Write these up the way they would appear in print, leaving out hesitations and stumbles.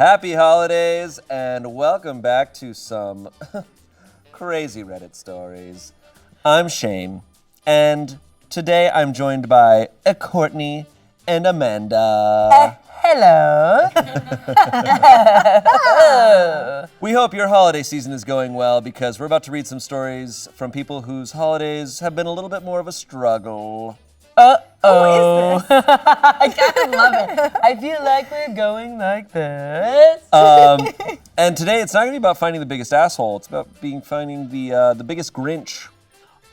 Happy holidays and welcome back to some crazy Reddit stories. I'm Shane and today I'm joined by Courtney and Amanda. Hello. We hope your holiday season is going well because we're about to read some stories from people whose holidays have been a little bit more of a struggle. Who is this? I kind of love it. I feel like we're going like this. And today it's not going to be about finding the biggest asshole. It's about finding the biggest Grinch.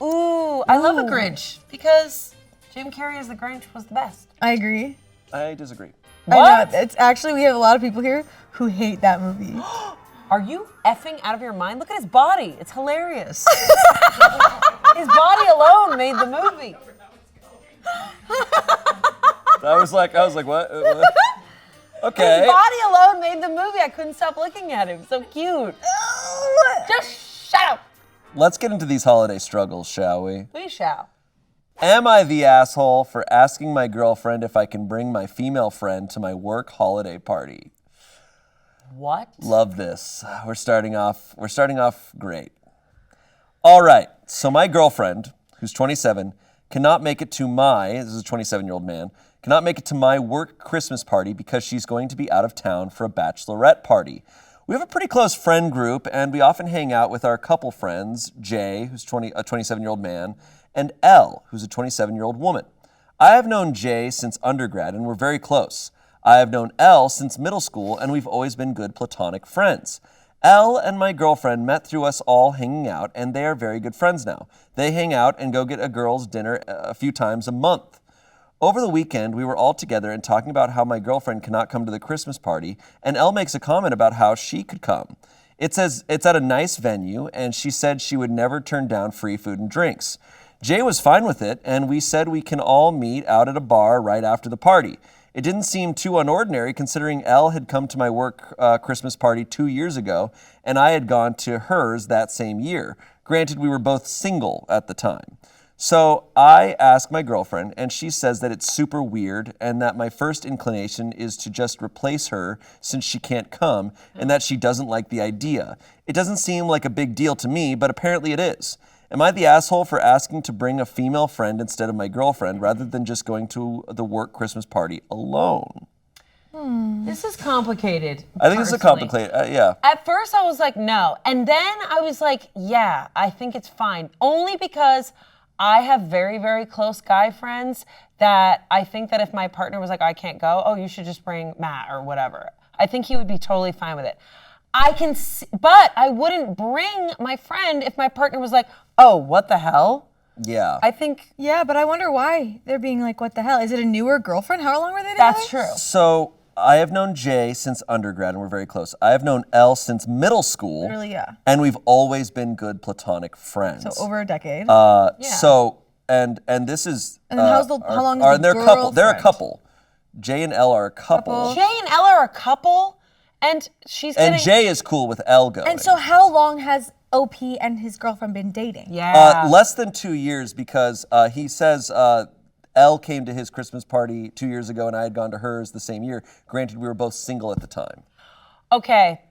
Ooh, I love a Grinch because Jim Carrey as the Grinch was the best. I agree. I disagree. What? I know, it's actually, we have a lot of people here who hate that movie. Are you effing out of your mind? Look at his body. It's hilarious. His body alone made the movie. I was like, what? Okay. His body alone made the movie. I couldn't stop looking at him. So cute. Just shut up. Let's get into these holiday struggles, shall we? We shall. Am I the asshole for asking my girlfriend if I can bring my female friend to my work holiday party? What? Love this. We're starting off great. All right. So my girlfriend, who's 27, cannot make it to this is a 27-year-old man, cannot make it to my work Christmas party because she's going to be out of town for a bachelorette party. We have a pretty close friend group, and we often hang out with our couple friends, Jay, who's a 27-year-old man, and Elle, who's a 27-year-old woman. I have known Jay since undergrad, and we're very close. I have known Elle since middle school, and we've always been good platonic friends. Elle and my girlfriend met through us all hanging out, and they are very good friends now. They hang out and go get a girls' dinner a few times a month. Over the weekend, we were all together and talking about how my girlfriend cannot come to the Christmas party, and Elle makes a comment about how she could come. It says it's at a nice venue, and she said she would never turn down free food and drinks. Jay was fine with it, and we said we can all meet out at a bar right after the party. It didn't seem too unordinary considering Elle had come to my work Christmas party 2 years ago, and I had gone to hers that same year. Granted, we were both single at the time. So I asked my girlfriend, and she says that it's super weird and that my first inclination is to just replace her since she can't come and that she doesn't like the idea. It doesn't seem like a big deal to me, but apparently it is. Am I the asshole for asking to bring a female friend instead of my girlfriend rather than just going to the work Christmas party alone? This is complicated. I think this is complicated, yeah. At first I was like, no. And then I was like, yeah, I think it's fine. Only because I have very, very close guy friends that I think that if my partner was like, I can't go, oh, you should just bring Matt or whatever. I think he would be totally fine with it. But I wouldn't bring my friend if my partner was like, oh, what the hell? Yeah. I think. Yeah, but I wonder why they're being like, what the hell? Is it a newer girlfriend? How long were they together? That's true. So I have known Jay since undergrad, and we're very close. I have known Elle since middle school. Literally, yeah. And we've always been good platonic friends. So over a decade. Yeah. So, and this is... And then how long is the they're a couple. They're a girlfriend? couple. Jay and Elle are a couple. Jay and Elle are a couple, and she's getting... And Jay is cool with Elle going. And so how long has OP and his girlfriend been dating? Yeah. Less than 2 years because he says Elle came to his Christmas party 2 years ago and I had gone to hers the same year. Granted, we were both single at the time. Okay,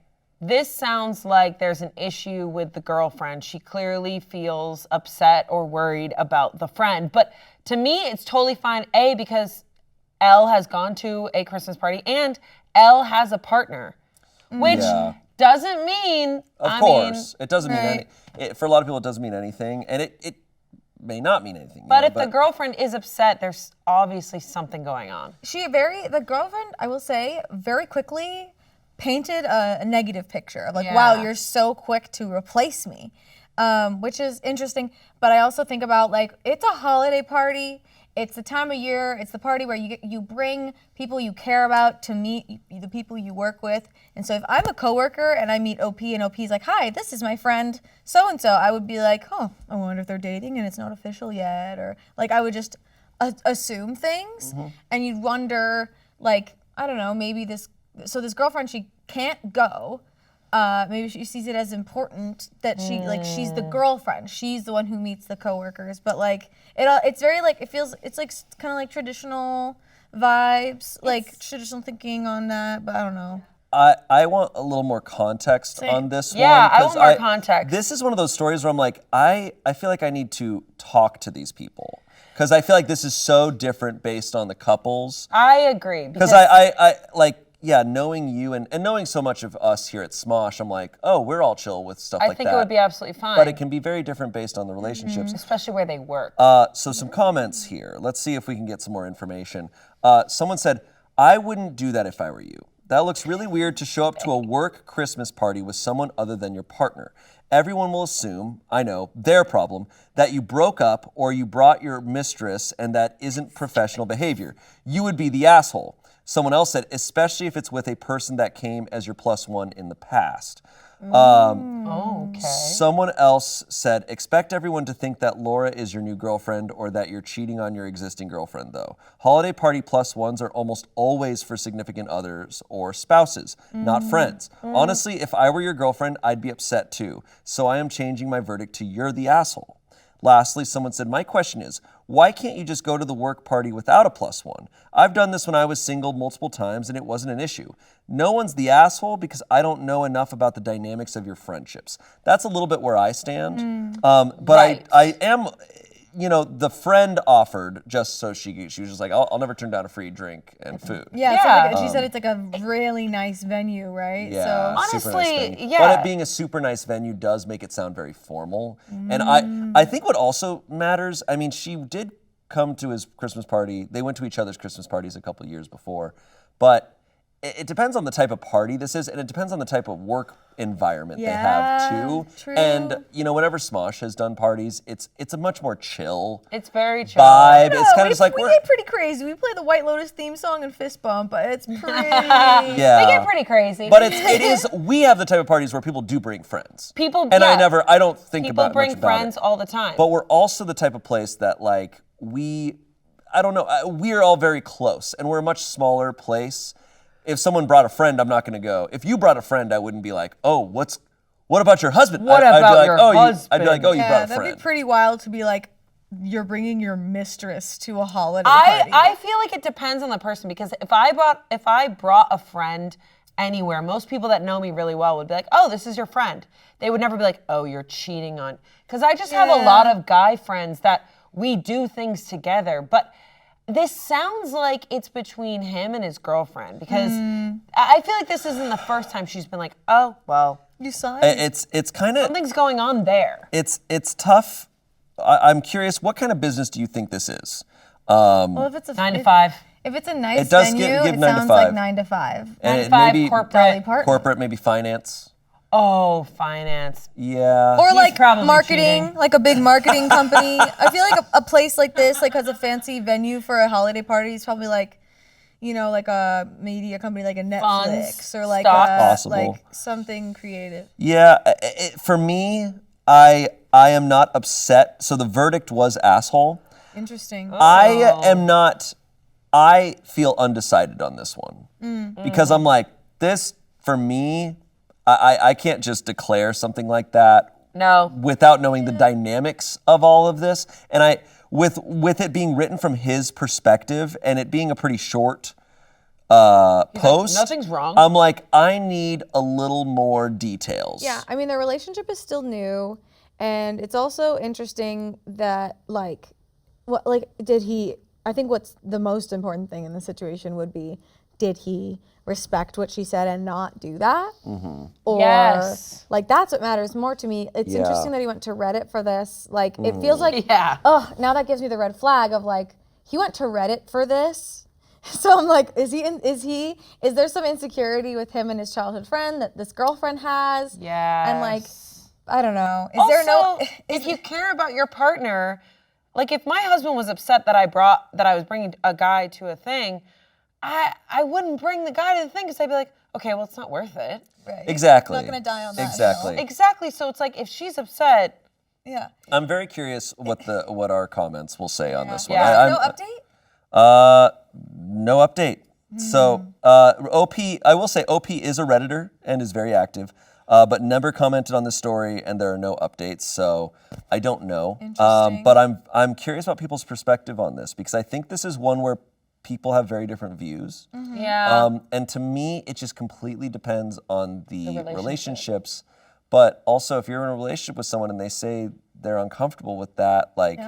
this sounds like there's an issue with the girlfriend. She clearly feels upset or worried about the friend. But to me, it's totally fine, A, because Elle has gone to a Christmas party and Elle has a partner, which doesn't mean, Of course, it doesn't right. mean for a lot of people, it doesn't mean anything. And it may not mean anything. But if the girlfriend is upset, there's obviously something going on. The girlfriend, I will say, very quickly painted a negative picture of like, Yeah. wow, you're so quick to replace me, which is interesting. But I also think about like, it's a holiday party. It's the time of year. It's the party where you bring people you care about to meet the people you work with. And so if I'm a coworker and I meet OP and OP's like, hi, this is my friend so-and-so, I would be like, oh, I wonder if they're dating and it's not official yet. Or like I would just assume things. Mm-hmm. And you'd wonder like, I don't know, maybe this girlfriend, she can't go. Maybe she sees it as important that she's the girlfriend. She's the one who meets the coworkers. But like it's very like it's like kind of like traditional vibes, like traditional thinking on that. But I don't know. I want a little more context on this one. Yeah, I 'cause want more context. This is one of those stories where I'm like, I feel like I need to talk to these people. Because I feel like this is so different based on the couples. I agree. Because I like, yeah, knowing you and knowing so much of us here at Smosh, I'm like, oh, we're all chill with stuff like that. I think it would be absolutely fine. But it can be very different based on the relationships. Especially where they work. So some comments here. Let's see if we can get some more information. Someone said, I wouldn't do that if I were you. That looks really weird to show up to a work Christmas party with someone other than your partner. Everyone will assume, I know, their problem, that you broke up or you brought your mistress, and that isn't professional behavior. You would be the asshole. Someone else said, especially if it's with a person that came as your +1 in the past. Okay. Someone else said, expect everyone to think that Laura is your new girlfriend or that you're cheating on your existing girlfriend, though. Holiday party +1s are almost always for significant others or spouses, not friends. Honestly, if I were your girlfriend, I'd be upset too. So I am changing my verdict to you're the asshole. Lastly, someone said, my question is, why can't you just go to the work party without a +1? I've done this when I was single multiple times and it wasn't an issue. No one's the asshole because I don't know enough about the dynamics of your friendships. That's a little bit where I stand. But Right. I am, the friend offered just so she was just like, I'll never turn down a free drink and food. Yeah, Yeah. So she said it's like a really nice venue, right? Yeah, So super nice Honestly, venue. yeah. But it being a super nice venue does make it sound very formal. And I think what also matters, I mean, she did come to his Christmas party. They went to each other's Christmas parties a couple of years before. But it depends on the type of party this is, and it depends on the type of work environment they have too. True. And whenever Smosh has done parties, it's a much more chill It's very chill. vibe. No, It's kind of we, just like we we're get pretty crazy. We play the White Lotus theme song and fist bump, but it's pretty. yeah. They get pretty crazy. But it is. We have the type of parties where people do bring friends. People, And yeah. I don't think People about bring much about friends it. all the time. But we're also the type of place that like I don't know, we're all very close, and we're a much smaller place. If someone brought a friend, I'm not going to go. If you brought a friend, I wouldn't be like, oh, what about your husband? What I'd be about like, your I'd be like, husband? oh, you brought a that'd friend. be pretty wild to be like, you're bringing your mistress to a holiday party. I feel like it depends on the person, because if I brought a friend anywhere, most people that know me really well would be like, oh, this is your friend. They would never be like, oh, you're cheating on. Because I just have a lot of guy friends that we do things together. But this sounds like it's between him and his girlfriend, because I feel like this isn't the first time she's been like, oh, well, You signed. It's kind of, something's going on there. it's tough. I'm curious, what kind of business do you think this is? Well, if it's a 9 to 5. If it's a nice It does venue, give it 9 to sounds 5. like 9 to 5. 9 And to it 5 maybe corporate. corporate, maybe finance. Oh, finance. Yeah. Or He's like probably marketing, cheating. like a big marketing company. I feel like a place like this, like has a fancy venue for a holiday party. Is probably like, like a media company, like a Netflix Funds, or like stock. Possible. like something creative. Yeah, for me, I am not upset. So the verdict was asshole. Interesting. I am not. I feel undecided on this one because I'm like, this for me, I can't just declare something like that No. without knowing the dynamics of all of this. And with it being written from his perspective and it being a pretty short post, nothing's wrong. I'm like, I need a little more details. Yeah, I mean, their relationship is still new, and it's also interesting that, I think what's the most important thing in the situation would be, did he respect what she said and not do that? Mm-hmm. Or, Yes. that's what matters more to me. It's Yeah. interesting that he went to Reddit for this. It feels like, Yeah. now that gives me the red flag of, he went to Reddit for this. So I'm like, is there some insecurity with him and his childhood friend that this girlfriend has? Yes. And I don't know. Is Also, there no? if you care about your partner, like if my husband was upset that I was bringing a guy to a thing, I wouldn't bring the guy to the thing because I'd be like, okay, well, it's not worth it. Right. Exactly. Not gonna die on that Exactly. hill. Exactly. So it's like if she's upset, Yeah. I'm very curious what our comments will say on this one. Yeah. No update. No update. So OP, I will say OP is a Redditor and is very active, but never commented on this story, and there are no updates. So I don't know. Interesting. But I'm curious about people's perspective on this because I think this is one where people have very different views. Yeah. And to me, it just completely depends on the relationship. relationships. But also, if you're in a relationship with someone and they say they're uncomfortable with that, like,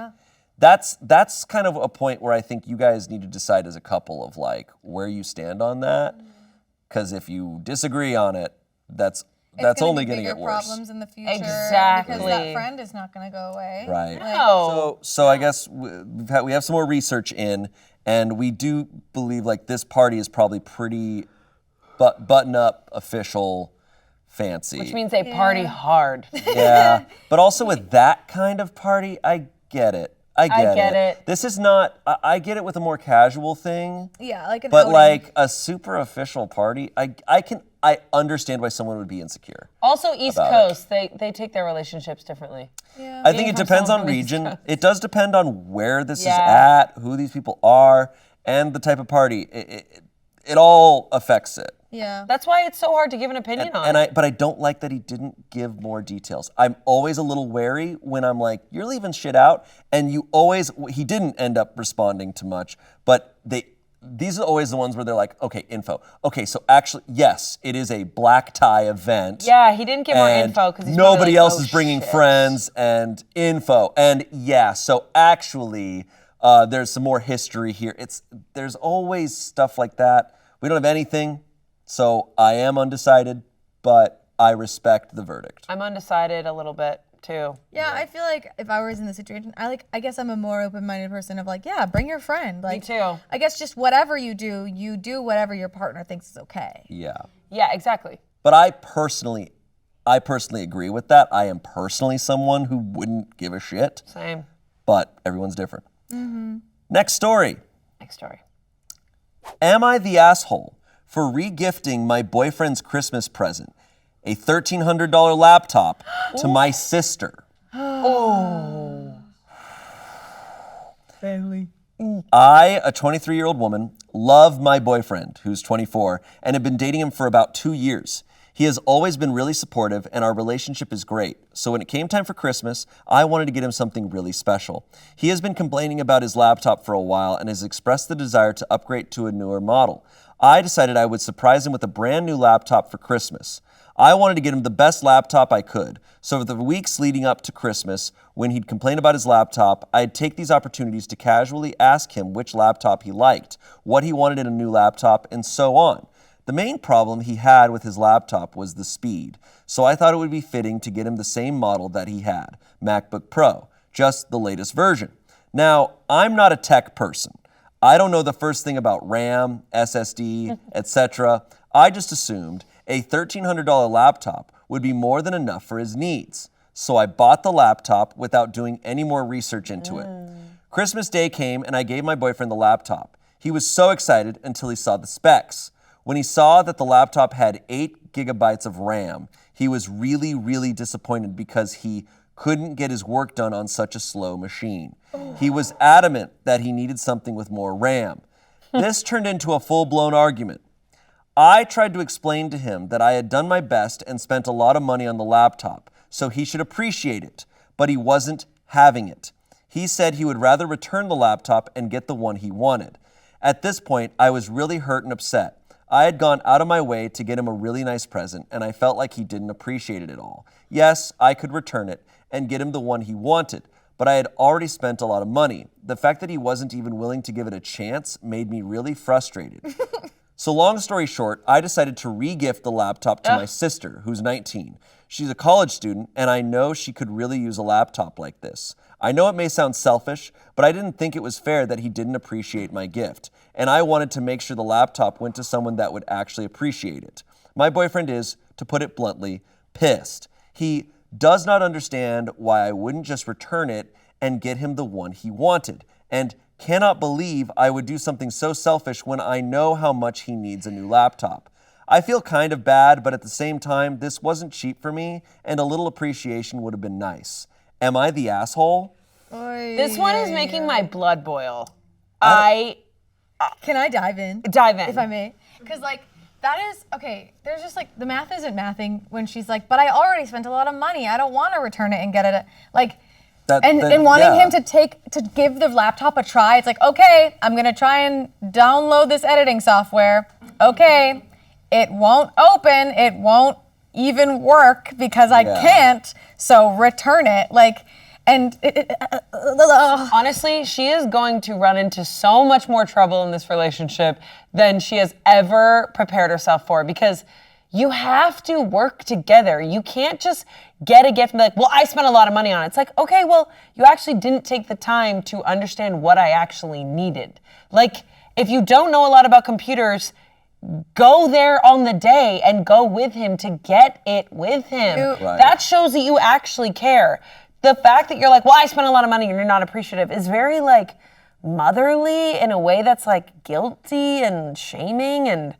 that's kind of a point where I think you guys need to decide as a couple of like where you stand on that. Because if you disagree on it, that's only going to get worse. Problems in the future. Exactly. Because that friend is not going to go away. Right. No. So I guess we have some more research in, and we do believe like this party is probably pretty button up, official, fancy. Which means they party hard. Yeah. But also with that kind of party, I get it. I get it. This is not, I get it with a more casual thing. Yeah, like an But outing. like a super official party, I understand why someone would be insecure. Also, East Coast, they take their relationships differently. Yeah. I think it from depends on someone from the East region. Coast. It does depend on where this is Yeah. at, who these people are, and the type of party. It all affects it. Yeah. That's why it's so hard to give an opinion on it. But I don't like that he didn't give more details. I'm always a little wary when I'm like, you're leaving shit out, and he didn't end up responding to much, but these are always the ones where they're like, okay, info. Okay, so actually, yes, it is a black tie event. Yeah, he didn't give more and info because nobody else like, is bringing shit. friends and info. And yeah, so actually, there's some more history here. There's always stuff like that. We don't have anything, so I am undecided, but I respect the verdict. I'm undecided a little bit too. Yeah, I feel like if I was in the situation, I guess I'm a more open-minded person of like, yeah, bring your friend. Like, Me too. I guess just whatever you do whatever your partner thinks is okay. Yeah. Yeah, exactly. But I personally agree with that. I am personally someone who wouldn't give a shit, Same. but everyone's different. Next story. Next story. Am I the asshole for regifting my boyfriend's Christmas present, a $1,300 laptop, to my sister? Family. I, a 23-year-old woman, love my boyfriend, who's 24, and have been dating him for about 2 years. He has always been really supportive, and our relationship is great. So when it came time for Christmas, I wanted to get him something really special. He has been complaining about his laptop for a while and has expressed the desire to upgrade to a newer model. I decided I would surprise him with a brand new laptop for Christmas. I wanted to get him the best laptop I could. So for the weeks leading up to Christmas, when he'd complain about his laptop, I'd take these opportunities to casually ask him which laptop he liked, what he wanted in a new laptop, and so on. The main problem he had with his laptop was the speed, so I thought it would be fitting to get him the same model that he had, MacBook Pro, just the latest version. Now, I'm not a tech person. I don't know the first thing about RAM, SSD, etc. I just assumed a $1,300 laptop would be more than enough for his needs. So I bought the laptop without doing any more research into it. Christmas Day came and I gave my boyfriend the laptop. He was so excited until he saw the specs. When he saw that the laptop had 8 gigabytes of RAM, he was really, really disappointed because he couldn't get his work done on such a slow machine. He was adamant that he needed something with more RAM. This turned into a full-blown argument. I tried to explain to him that I had done my best and spent a lot of money on the laptop, so he should appreciate it, but he wasn't having it. He said he would rather return the laptop and get the one he wanted. At this point, I was really hurt and upset. I had gone out of my way to get him a really nice present, and I felt like he didn't appreciate it at all. Yes, I could return it and get him the one he wanted, but I had already spent a lot of money. The fact that he wasn't even willing to give it a chance made me really frustrated. So long story short, I decided to re-gift the laptop to my sister, who's 19. She's a college student, and I know she could really use a laptop like this. I know it may sound selfish, but I didn't think it was fair that he didn't appreciate my gift, and I wanted to make sure the laptop went to someone that would actually appreciate it. My boyfriend is, to put it bluntly, pissed. He does not understand why I wouldn't just return it and get him the one he wanted, and cannot believe I would do something so selfish when I know how much he needs a new laptop. I feel kind of bad, but at the same time, this wasn't cheap for me, and a little appreciation would have been nice. Am I the asshole? This one is making my blood boil. Can I dive in? Dive in. If I may. Because, like, that is, okay, there's just, like, the math isn't mathing when she's like, but I already spent a lot of money. I don't want to return it and get it. Like, And wanting him to give the laptop a try. It's like, okay, I'm gonna try and download this editing software. Okay, it won't open. It won't even work because I can't. So return it. Like, and honestly, she is going to run into so much more trouble in this relationship than she has ever prepared herself for, because you have to work together. You can't just get a gift and be like, well, I spent a lot of money on it. It's like, okay, well, you actually didn't take the time to understand what I actually needed. Like, if you don't know a lot about computers, go there on the day and go with him to get it with him. Right. That shows that you actually care. The fact that you're like, well, I spent a lot of money and you're not appreciative is very like motherly in a way that's like guilty and shaming. And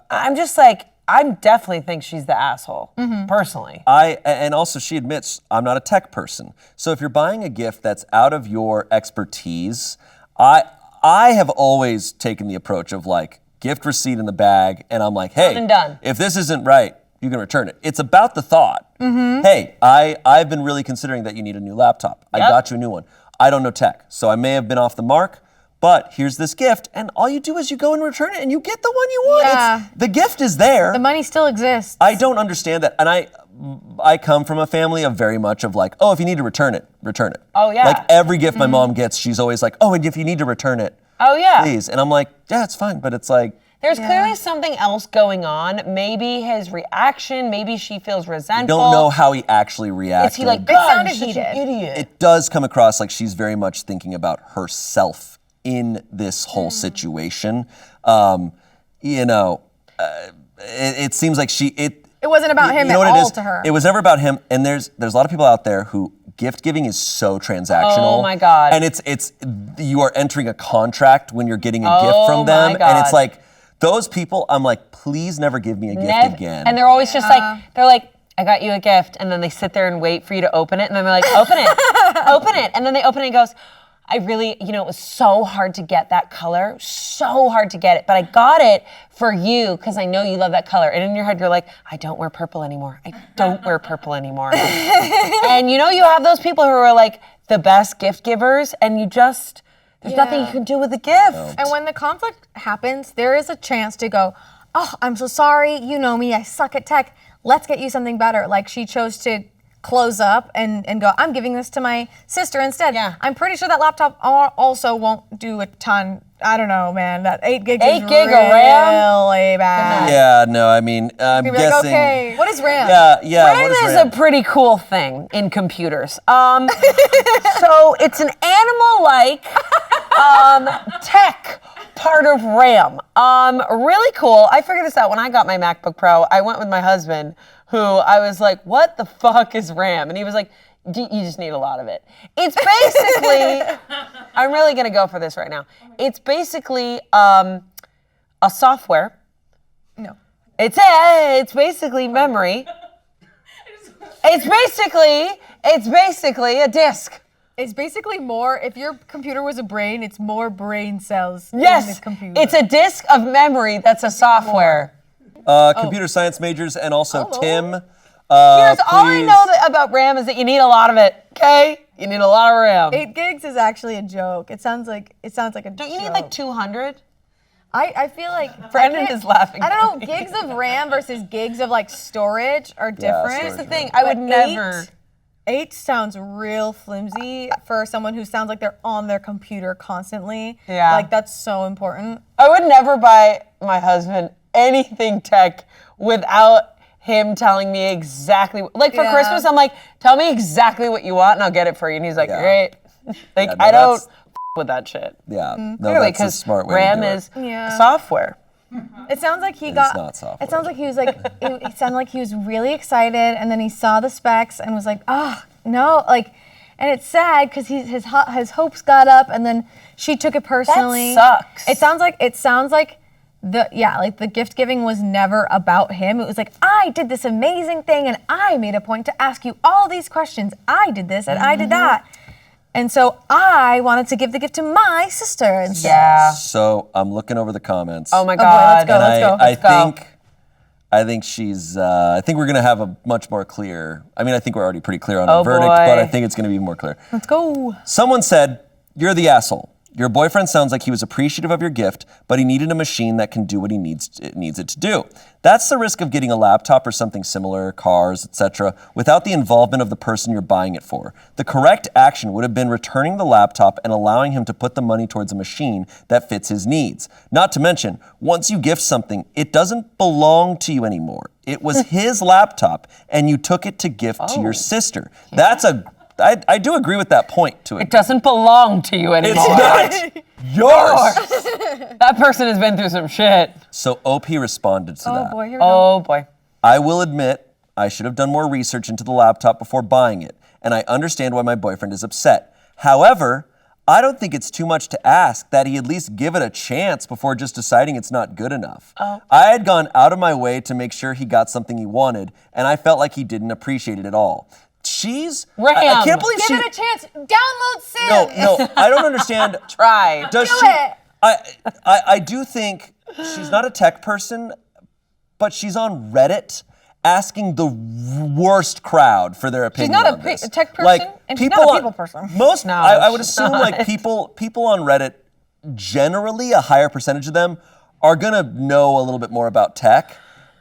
I'm just like, I definitely think she's the asshole, personally. And also she admits, I'm not a tech person. So if you're buying a gift that's out of your expertise, I have always taken the approach of like, gift receipt in the bag, and I'm like, hey, done. If this isn't right, you can return it. It's about the thought. Hey, I've been really considering that you need a new laptop. I got you a new one. I don't know tech, so I may have been off the mark, but here's this gift, and all you do is you go and return it, and you get the one you want. Yeah. The gift is there. the money still exists. I don't understand that, and I come from a family of very much of like, oh, if you need to return it, return it. Oh, yeah. Like every gift my mom gets, she's always like, oh, and if you need to return it, Oh, yeah. please. And I'm like, yeah, it's fine, but it's like, There's clearly something else going on. Maybe his reaction, maybe she feels resentful. don't know how he actually reacted. Is he like, It God, sounded you're such an heated. idiot? It does come across like she's very much thinking about herself in this whole situation. It seems like it wasn't about him you know at what it all is? to her. It was never about him. And there's a lot of people out there who gift giving is so transactional. Oh my God. And it's you are entering a contract when you're getting a gift Oh from my them. And God. it's like, those people, I'm like, please never give me a gift again. And they're always just like, they're like, I got you a gift. And then they sit there and wait for you to open it. And then they're like, open it, open it. And then they open it and goes, I really, it was so hard to get that color, so hard to get it. But I got it for you because I know you love that color. And in your head, you're like, I don't wear purple anymore. I don't wear purple anymore. And you have those people who are like the best gift givers and there's nothing you can do with the gift. And when the conflict happens, there is a chance to go, oh, I'm so sorry. You know me. I suck at tech. Let's get you something better. Like she chose to close up and go, I'm giving this to my sister instead. Yeah. I'm pretty sure that laptop also won't do a ton. I don't know, man. That 8 gig is 8 gig of really RAM? bad. Yeah, no, I mean, I'm You'd be like, guessing. okay, what is RAM? Yeah. RAM what is RAM? a pretty cool thing in computers. So it's an animal-like tech part of RAM. Really cool. I figured this out when I got my MacBook Pro. I went with my husband, who I was like, what the fuck is RAM? And he was like, you just need a lot of it. It's basically, I'm really gonna go for this right now. It's basically a software. No. It's basically memory. It's basically a disk. It's basically more, if your computer was a brain, it's more brain cells in Yes, this computer. it's a disk of memory that's a software. Computer science majors and also Hello. Tim. Here's all I please. know about RAM is that you need a lot of it, okay? You need a lot of RAM. 8 gigs is actually a joke. It sounds like a Don't you need like 200? I feel like Brennan I can't- is laughing I don't know, at me. gigs of RAM versus gigs of like storage are different. storage Here's the thing, I would But never. 8 sounds real flimsy for someone who sounds like they're on their computer constantly. Yeah. Like that's so important. I would never buy my husband anything tech without him telling me exactly. Like for Yeah. Christmas, I'm like, tell me exactly what you want and I'll get it for you. And he's like, Yeah. great. Like Yeah, no, I don't that's- with that shit. Yeah, no, Clearly, that's a because smart way RAM to do is Yeah. software. It sounds like he got. not software. It sounds like he was like. it sounded like he was really excited, and then he saw the specs and was like, "Oh no!" Like, and it's sad because his hopes got up, and then she took it personally. sucks. It sounds like the gift giving was never about him. It was like, I did this amazing thing, and I made a point to ask you all these questions. I did this, and I did that. And so I wanted to give the gift to my sister instead. Yeah. So I'm looking over the comments. Oh my boy, God. let's go, And let's go. I Let's go. think I think I think we're going to have a much more clear, I think we're already pretty clear on our verdict, but I think it's going to be more clear. Let's go. Someone said, you're the asshole. Your boyfriend sounds like he was appreciative of your gift, but he needed a machine that can do what it needs it to do. That's the risk of getting a laptop or something similar, cars, etc., without the involvement of the person you're buying it for. The correct action would have been returning the laptop and allowing him to put the money towards a machine that fits his needs. Not to mention, once you gift something, it doesn't belong to you anymore. It was his laptop, and you took it to gift to your sister. I do agree with that point to it. It doesn't belong to you anymore. It's not yours. That person has been through some shit. So OP responded to that. Oh boy, here we go. Oh boy. I will admit, I should have done more research into the laptop before buying it, and I understand why my boyfriend is upset. However, I don't think it's too much to ask that he at least give it a chance before just deciding it's not good enough. I had gone out of my way to make sure he got something he wanted, and I felt like he didn't appreciate it at all. I can't believe Give it a chance. Download Sim. No, I don't understand. Try. Does Do she? it. I do think she's not a tech person, but she's on Reddit asking the worst crowd for their opinion. She's not on this. a tech person, and she's not a people person. I would she's assume not. like people on Reddit, generally a higher percentage of them are gonna know a little bit more about tech.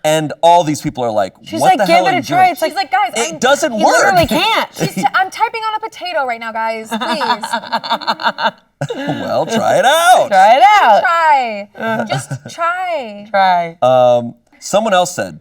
And all these people are like, She's what like, the hell give are it you a try. doing? It's like, She's like, guys, It doesn't work. You literally can't. I'm typing on a potato right now, guys. Please. Well, try it out. Try it out. Try. Just try. Try. Someone else said,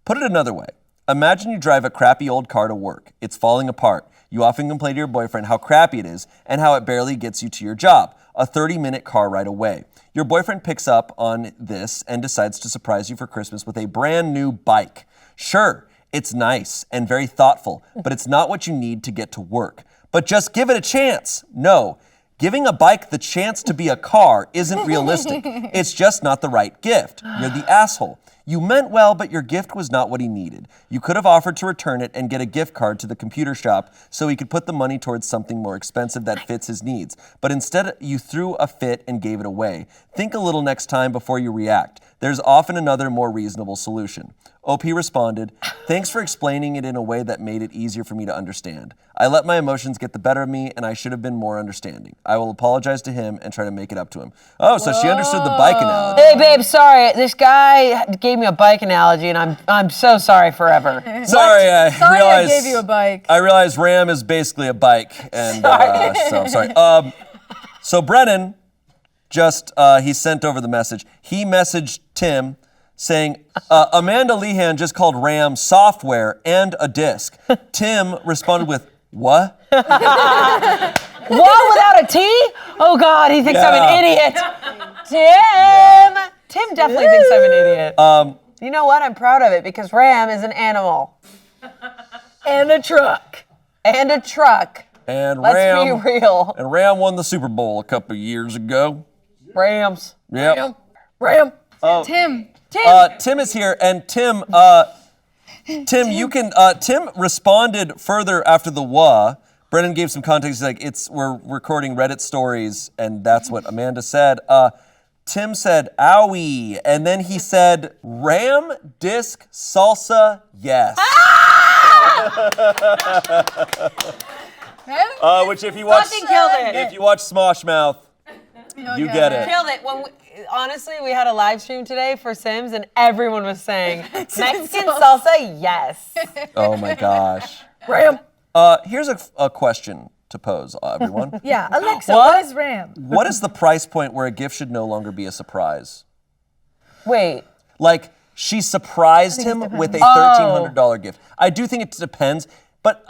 put it another way. Imagine you drive a crappy old car to work. It's falling apart. You often complain to your boyfriend how crappy it is and how it barely gets you to your job. A 30-minute car ride away. Your boyfriend picks up on this and decides to surprise you for Christmas with a brand new bike. Sure, it's nice and very thoughtful, but it's not what you need to get to work. But just give it a chance. No, giving a bike the chance to be a car isn't realistic. It's just not the right gift. You're the asshole. You meant well, but your gift was not what he needed. You could have offered to return it and get a gift card to the computer shop so he could put the money towards something more expensive that fits his needs. But instead, you threw a fit and gave it away. Think a little next time before you react. There's often another more reasonable solution. OP responded, thanks for explaining it in a way that made it easier for me to understand. I let my emotions get the better of me, and I should have been more understanding. I will apologize to him and try to make it up to him. Oh, so she understood the bike analogy. Hey, babe, sorry. This guy gave me a bike analogy, and I'm so sorry forever. Sorry, I Sorry realized I gave you a bike. I realized Ram is basically a bike, and so I'm sorry. So Brennan just he sent over the message. He messaged Tim saying, Amanda Lehan just called Ram software and a disc. Tim responded with, what? What, without a T? Oh, God, he thinks I'm an idiot. Tim definitely thinks I'm an idiot. You know what? I'm proud of it because Ram is an animal. And a truck. And a truck. And Let's be real. And Ram won the Super Bowl a couple of years ago. Rams. Yep. Ram. Tim. Tim is here, and Tim, you can. Tim responded further after the wah. Brennan gave some context. He's like, we're recording Reddit stories, and that's what Amanda said. Tim said, owie, and then he said, Ram, disc, salsa, yes. Which if you watch, Killed it. if you watch Smosh Mouth, you get it. Killed it. Honestly, we had a live stream today for Sims, and everyone was saying, Mexican salsa, yes. Oh my gosh. Ram. Here's a question to pose, everyone. Yeah, Alexa, what is RAM? What is the price point where a gift should no longer be a surprise? Wait. Like, she surprised him with a $1,300 gift. I do think it depends, but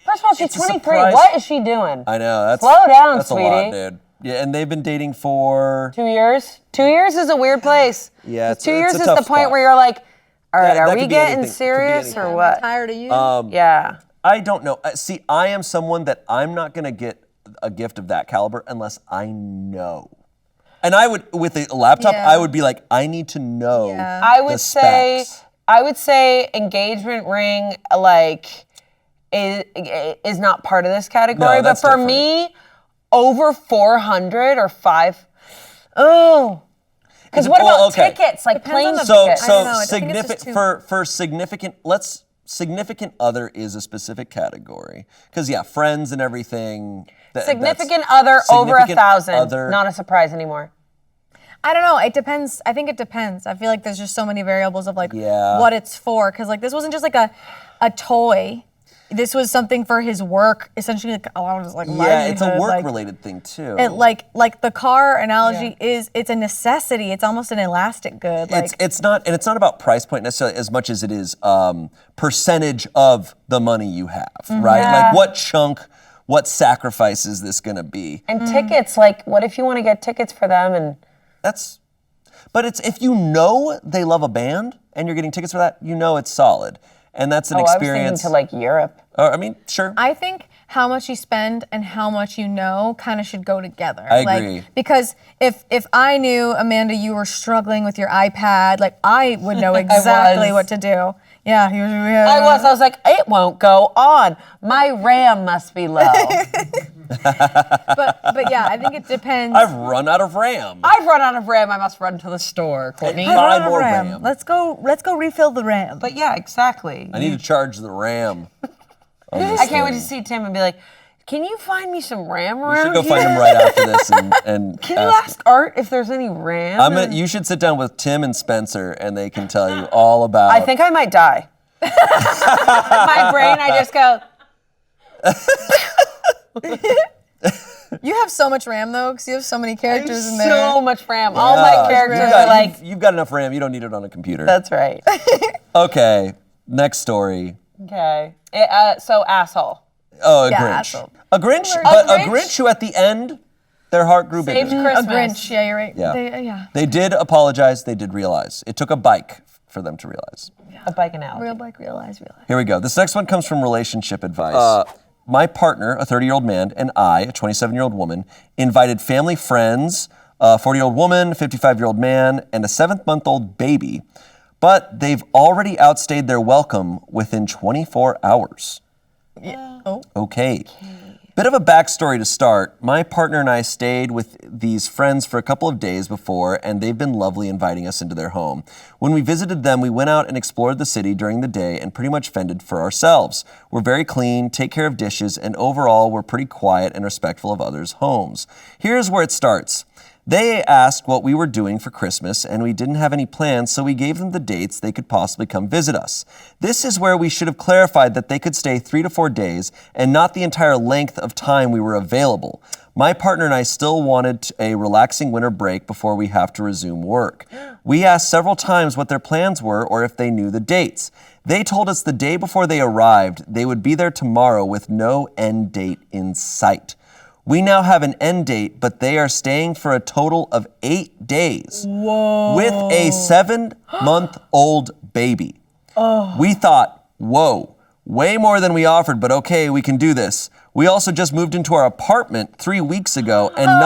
First of all, she's it's a 23. surprise. What is she doing? I know. Slow down, that's sweetie. a lot, dude. Yeah, and they've been dating for 2 years? 2 years is a weird place. Yeah, Two years it's a is the tough point spot. where you're like, all right, That are we could be getting anything. Could be serious or anything. what? Tired of you? Yeah. I don't know. See, I am someone that I'm not going to get a gift of that caliber unless I know. And I would, with a laptop, Yeah. I would be like, I need to know Yeah. I the would say engagement ring is not part of this category. No, but that's for different. me, over 400 or 5. Oh. Because what about tickets, like plane tickets? So I don't know. I think it's just too- for significant other is a specific category. Because friends and everything. Significant other over significant 1,000. other- Not a surprise anymore. I don't know. It depends. I think it depends. I feel like there's just so many variables of like what it's for. Because like this wasn't just like a toy. This was something for his work. Essentially, like a lot of his like livelihood. It's a work-related thing too. It like the car analogy it's a necessity. It's almost an elastic good. Like It's not about price point necessarily as much as it is percentage of the money you have, right? Yeah. Like what sacrifice is this gonna be? And tickets, like what if you want to get tickets for them and... But it's if you know they love a band and you're getting tickets for that, you know it's solid. And that's an experience. I was thinking to like Europe. I mean, sure. I think how much you spend and how much you know kind of should go together. I agree. Because if I knew, Amanda, you were struggling with your iPad, like I would know exactly what to do. Yeah, I was like, it won't go on. My RAM must be low. But yeah, I think it depends. I've run out of RAM. I've run out of RAM. I must run to the store, Courtney. Buy more RAM. Let's go refill the RAM. But yeah, exactly. I need to charge the RAM. I can't wait to see Tim and be like, can you find me some RAM around You should go here? find him right after this and Can you ask Art if there's any RAM? You should sit down with Tim and Spencer and they can tell you all about... I think I might die. My brain, I just go... You have so much RAM though, because you have so many characters in there. So much RAM. All my characters are like... You've got enough RAM, you don't need it on a computer. That's right. Okay, next story. Okay. So asshole. Oh, a Yeah, Grinch. asshole. A Grinch, A but a Grinch? Grinch who at the end, their heart grew Saved bigger. Christmas. A Grinch, yeah, you're right. Yeah. They did apologize, they did realize. It took a bike for them to realize. A bike analogy. Real bike, realize. Here we go. This next one comes from relationship advice. My partner, a 30-year-old man, and I, a 27-year-old woman, invited family friends, a 40-year-old woman, a 55-year-old man, and a 7-month-old baby, but they've already outstayed their welcome within 24 hours. Okay. Bit of a backstory to start. My partner and I stayed with these friends for a couple of days before, and they've been lovely inviting us into their home. When we visited them, we went out and explored the city during the day and pretty much fended for ourselves. We're very clean, take care of dishes, and overall, we're pretty quiet and respectful of others' homes. Here's where it starts. They asked what we were doing for Christmas, and we didn't have any plans, so we gave them the dates they could possibly come visit us. This is where we should have clarified that they could stay 3 to 4 days and not the entire length of time we were available. My partner and I still wanted a relaxing winter break before we have to resume work. We asked several times what their plans were or if they knew the dates. They told us the day before they arrived, they would be there tomorrow with no end date in sight. We now have an end date, but they are staying for a total of 8 days. Whoa. With a 7-month-old baby. We thought, whoa, way more than we offered, but okay, we can do this. We also just moved into our apartment 3 weeks ago, and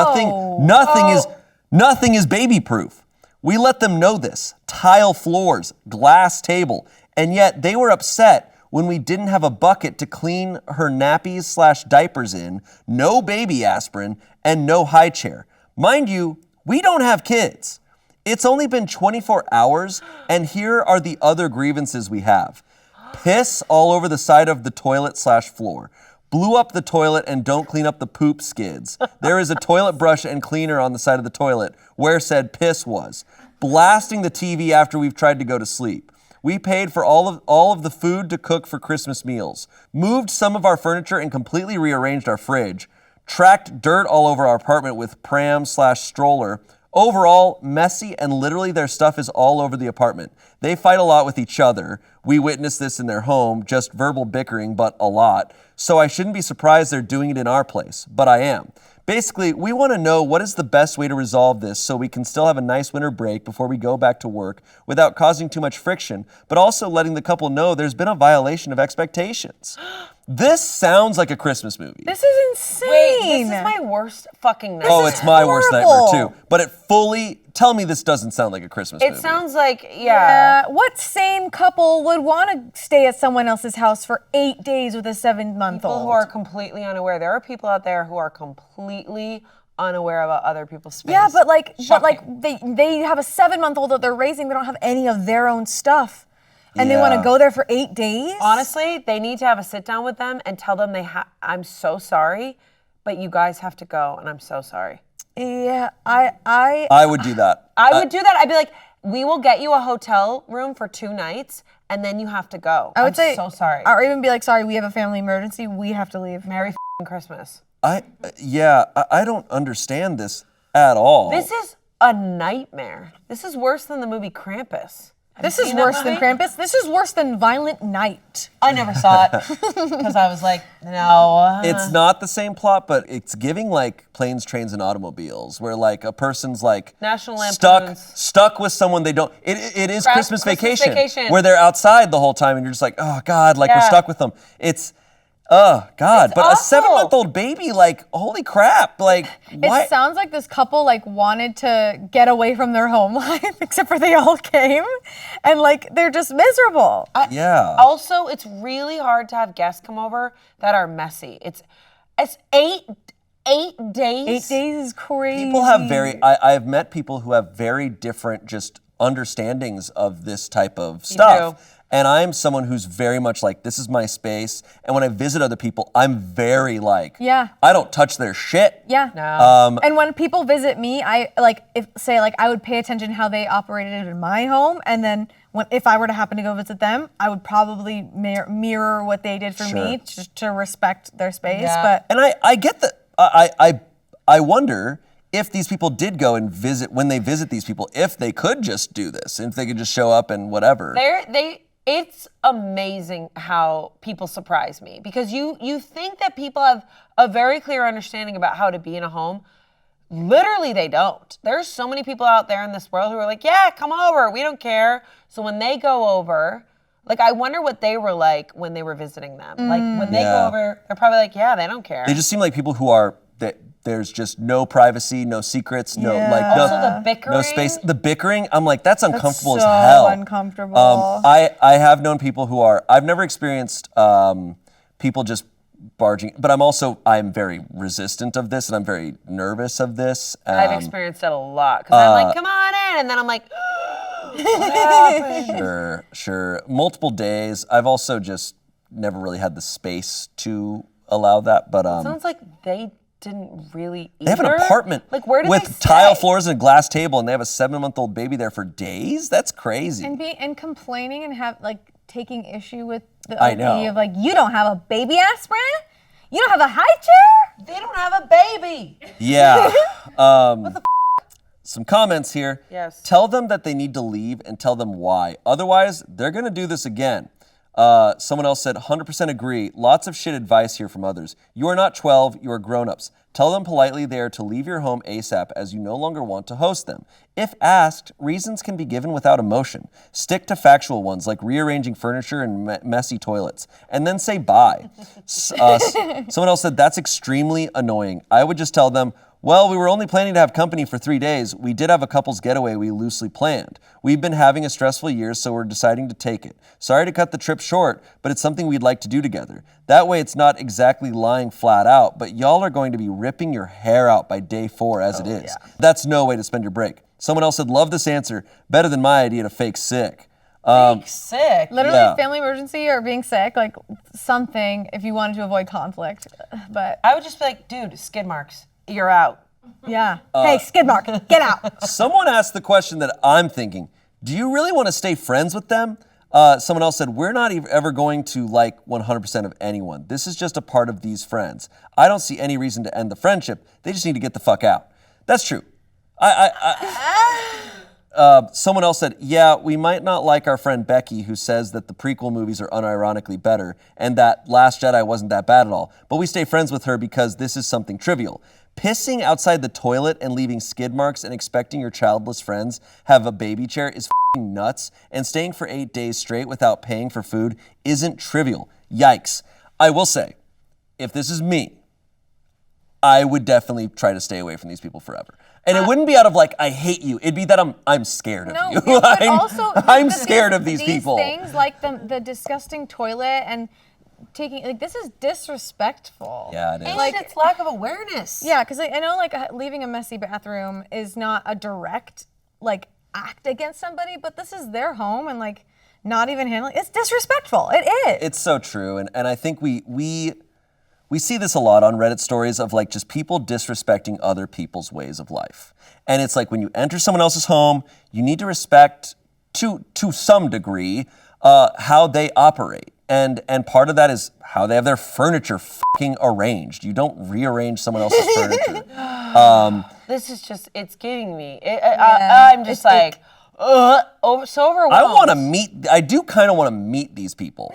nothing is baby-proof. We let them know this. Tile floors, glass table, and yet they were upset when we didn't have a bucket to clean her nappies/diapers in, no baby aspirin, and no high chair. Mind you, we don't have kids. It's only been 24 hours, and here are the other grievances we have. Piss all over the side of the toilet/floor. Blew up the toilet and don't clean up the poop skids. There is a toilet brush and cleaner on the side of the toilet where said piss was. Blasting the TV after we've tried to go to sleep. We paid for all of the food to cook for Christmas meals, moved some of our furniture and completely rearranged our fridge, tracked dirt all over our apartment with pram/stroller. Overall, messy and literally their stuff is all over the apartment. They fight a lot with each other. We witnessed this in their home, just verbal bickering, but a lot. So I shouldn't be surprised they're doing it in our place, but I am. Basically, we want to know what is the best way to resolve this so we can still have a nice winter break before we go back to work without causing too much friction, but also letting the couple know there's been a violation of expectations. This sounds like a Christmas movie. This is insane. Wait, this is my worst fucking nightmare. It's my worst nightmare too. But it fully, tell me this doesn't sound like a Christmas movie. It sounds like, yeah. What sane couple would want to stay at someone else's house for 8 days with a 7-month-old? People who are completely unaware. There are people out there who are completely unaware about other people's space. Yeah, but like Shocking. they have a 7-month-old that they're raising. They don't have any of their own stuff, and they want to Yeah. go there for 8 days. Honestly, they need to have a sit down with them and tell them I'm so sorry, but you guys have to go, and I'm so sorry. Yeah, I would do that. I would do that. I'd be like, we will get you a hotel room for 2 nights, and then you have to go. I would say I'm so sorry. or even be like, sorry, we have a family emergency. We have to leave. Merry Christmas. I don't understand this at all. This is a nightmare. This is worse than the movie Krampus. This is worse than Krampus. This is worse than Violent Night. I never saw it because I was like, no. It's not the same plot, but it's giving like Planes, Trains, and Automobiles, where like a person's like National Lampoon's. stuck with someone they don't. It is Christmas Christmas Vacation, where they're outside the whole time, and you're just like, oh God, like we're Yeah. stuck with them. It's oh God, but awful. a 7-month-old baby, like holy crap, like what? It sounds like this couple like wanted to get away from their home life, except for they all came, and like they're just miserable. Yeah. Also, it's really hard to have guests come over that are messy. It's 8 days. 8 days is crazy. People have I've met people who have very different just understandings of this type of stuff. too. And I'm someone who's very much like, this is my space. And when I visit other people, I'm very like, Yeah. I don't touch their shit. Yeah. No. And when people visit me, I like I would pay attention how they operated in my home, and then if I were to happen to go visit them, I would probably mirror what they did for me to respect their space. Yeah. But And I get that. I wonder if these people did go and visit, when they visit these people, if they could just do this, if they could just show up and whatever. It's amazing how people surprise me, because you think that people have a very clear understanding about how to be in a home. Literally, they don't. There's so many people out there in this world who are like, yeah, come over, we don't care. So when they go over, like, I wonder what they were like when they were visiting them. Like, when they go Yeah. over, they're probably like, yeah, they don't care. They just seem like people who are, that there's just no privacy, no secrets, no Yeah. like Also, no, the bickering. no space. The bickering, I'm like, that's uncomfortable so as hell. uncomfortable. I have known people who are, I've never experienced people just barging, but I'm very resistant of this, and I'm very nervous of this. I've experienced that a lot, because I'm like, come on in, and then I'm like, what happened? Sure. Multiple days. I've also just never really had the space to allow that, but Sounds like they didn't really either. they have an apartment Like, where do with they tile stay? floors and a glass table, and they have a 7-month-old baby there for days? That's crazy. and complaining and taking issue with the I know. idea of like, you don't have a baby aspirin, you don't have a high chair. They don't have a baby. Yeah. Some comments here. Yes. Tell them that they need to leave and tell them why. Otherwise, they're going to do this again. Someone else said, 100% agree. Lots of shit advice here from others. You are not 12, you are grown-ups. Tell them politely they are to leave your home ASAP as you no longer want to host them. If asked, reasons can be given without emotion. Stick to factual ones like rearranging furniture and messy toilets, and then say bye. Someone else said, that's extremely annoying. I would just tell them, well, we were only planning to have company for 3 days. We did have a couple's getaway we loosely planned. We've been having a stressful year, so we're deciding to take it. Sorry to cut the trip short, but it's something we'd like to do together. That way it's not exactly lying flat out, but y'all are going to be ripping your hair out by day 4 as it is. Yeah. That's no way to spend your break. Someone else said, love this answer. Better than my idea to fake sick. Sick. Literally, Yeah. family emergency or being sick, like something if you wanted to avoid conflict. But I would just be like, dude, skid marks. You're out. yeah, hey, skid mark, get out. Someone asked the question that I'm thinking, do you really want to stay friends with them? Someone else said, we're not ever going to like 100% of anyone. This is just a part of these friends. I don't see any reason to end the friendship. They just need to get the fuck out. That's true. Someone else said, yeah, we might not like our friend Becky, who says that the prequel movies are unironically better and that Last Jedi wasn't that bad at all. But we stay friends with her because this is something trivial. Pissing outside the toilet and leaving skid marks and expecting your childless friends have a baby chair is f***ing nuts, and staying for 8 days straight without paying for food isn't trivial. Yikes. I will say, if this is me, I would definitely try to stay away from these people forever. And it wouldn't be out of like, I hate you. It'd be that I'm scared of you. But also I'm scared of these These people. things like the disgusting toilet and taking, like, this is disrespectful. Yeah, it is. And Like, it's lack of awareness. Yeah, because I know, like, leaving a messy bathroom is not a direct, like, act against somebody, but this is their home and, like, not even handling, it's disrespectful. It is. It's so true, and I think we see this a lot on Reddit stories of like just people disrespecting other people's ways of life. And it's like when you enter someone else's home, you need to respect to some degree how they operate. And part of that is how they have their furniture fucking arranged. You don't rearrange someone else's furniture. This is just, it's getting me. I'm just like, so overwhelmed. I do kind of want to meet these people.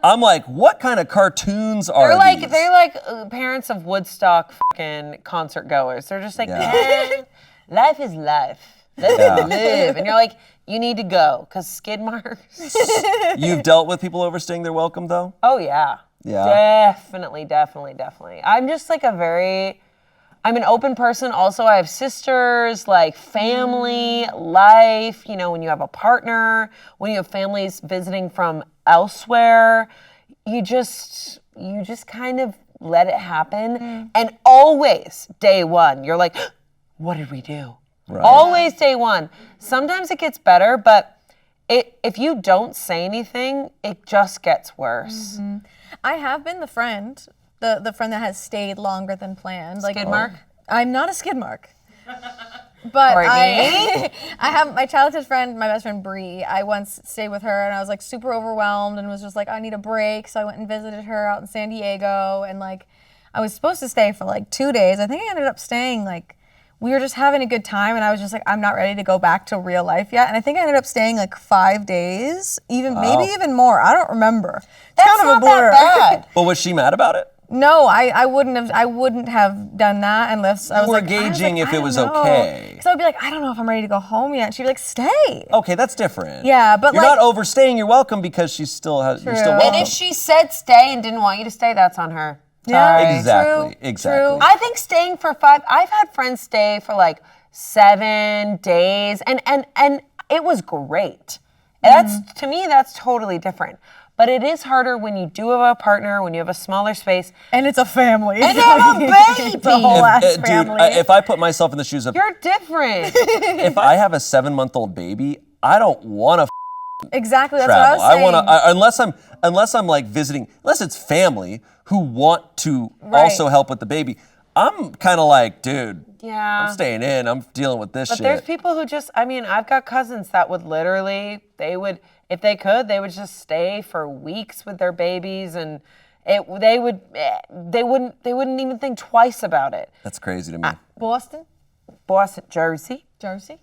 I'm like, what kind of cartoons are these? They're like parents of Woodstock fucking concert goers. They're just like, life is life. Let's live. And you're like, you need to go, because skid marks. You've dealt with people overstaying their welcome, though? Oh, yeah. Yeah. Definitely. I'm just like I'm an open person. Also, I have sisters, like family, life. You know, when you have a partner, when you have families visiting from elsewhere, you just kind of let it happen. And always, day one, you're like, what did we do? Right. Always day one. Sometimes it gets better, but if you don't say anything, it just gets worse. I have been the friend, the friend that has stayed longer than planned. Like, Skid mark? I'm not a skid mark. But I have my childhood friend, my best friend Bree. I once stayed with her and I was like super overwhelmed and was just like, I need a break. So I went and visited her out in San Diego, and like I was supposed to stay for like 2 days. I think I ended up staying like, we were just having a good time and I was just like, I'm not ready to go back to real life yet. And I think I ended up staying like 5 days, maybe even more. I don't remember. It's That's kind of not a blur. that bad. But was she mad about it? No, I wouldn't have done that unless I was You were like, gauging if I it was don't know. okay. So I'd be like, I don't know if I'm ready to go home yet. And she'd be like, stay. Okay, that's different. Yeah, but you're like, not overstaying your welcome because you're still welcome. And if she said stay and didn't want you to stay, that's on her. Yeah, Sorry. Exactly. True. I think staying for 5, I've had friends stay for like 7 days and it was great. That's, to me, that's totally different. But it is harder when you do have a partner, when you have a smaller space. And it's a family. And you have a baby. It's a whole ass Dude, family. if I put myself in the shoes of, You're different. if I have a 7-month-old baby, I don't want to Exactly, that's travel. what I was saying. Unless I'm like visiting, unless it's family who want to Right. also help with the baby. I'm kind of like, dude, Yeah. I'm staying in. I'm dealing with this But shit. there's people who just, I mean, I've got cousins that would literally, if they could, they would just stay for weeks with their babies, and they wouldn't even think twice about it. That's crazy to me. Boston? Jersey, Jersey?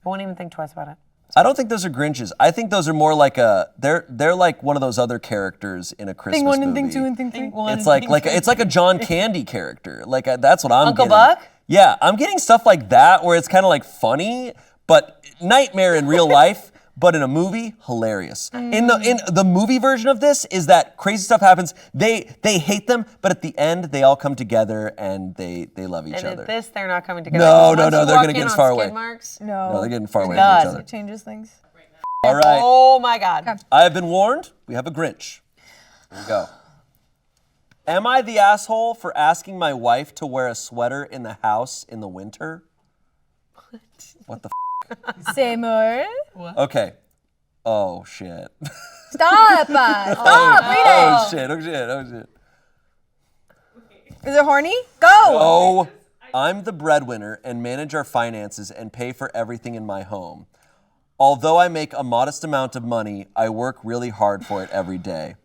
I won't even think twice about it. I don't think those are Grinches. I think those are more like they're like one of those other characters in a Christmas Thing one movie. and thing two and thing three. It's like a John Candy character. Like that's what I'm Uncle getting. Buck? Yeah, I'm getting stuff like that where it's kind of like funny, but nightmare in real life. But in a movie, hilarious. In the movie version of this is that crazy stuff happens. They hate them, but at the end they all come together and they love each And other. at this, they're not coming together. No, Once they're you gonna walk get in as on far skid away. marks, No, they're getting far away done. from each other. It changes things. All right. Oh my God. I have been warned. We have a Grinch. Here we go. Am I the asshole for asking my wife to wear a sweater in the house in the winter? What the Say more. Okay. Oh, shit. Stop! Stop! Read Oh, it! shit. Oh, shit. Oh, shit. Is it horny? Go! Oh, I'm the breadwinner and manage our finances and pay for everything in my home. Although I make a modest amount of money, I work really hard for it every day.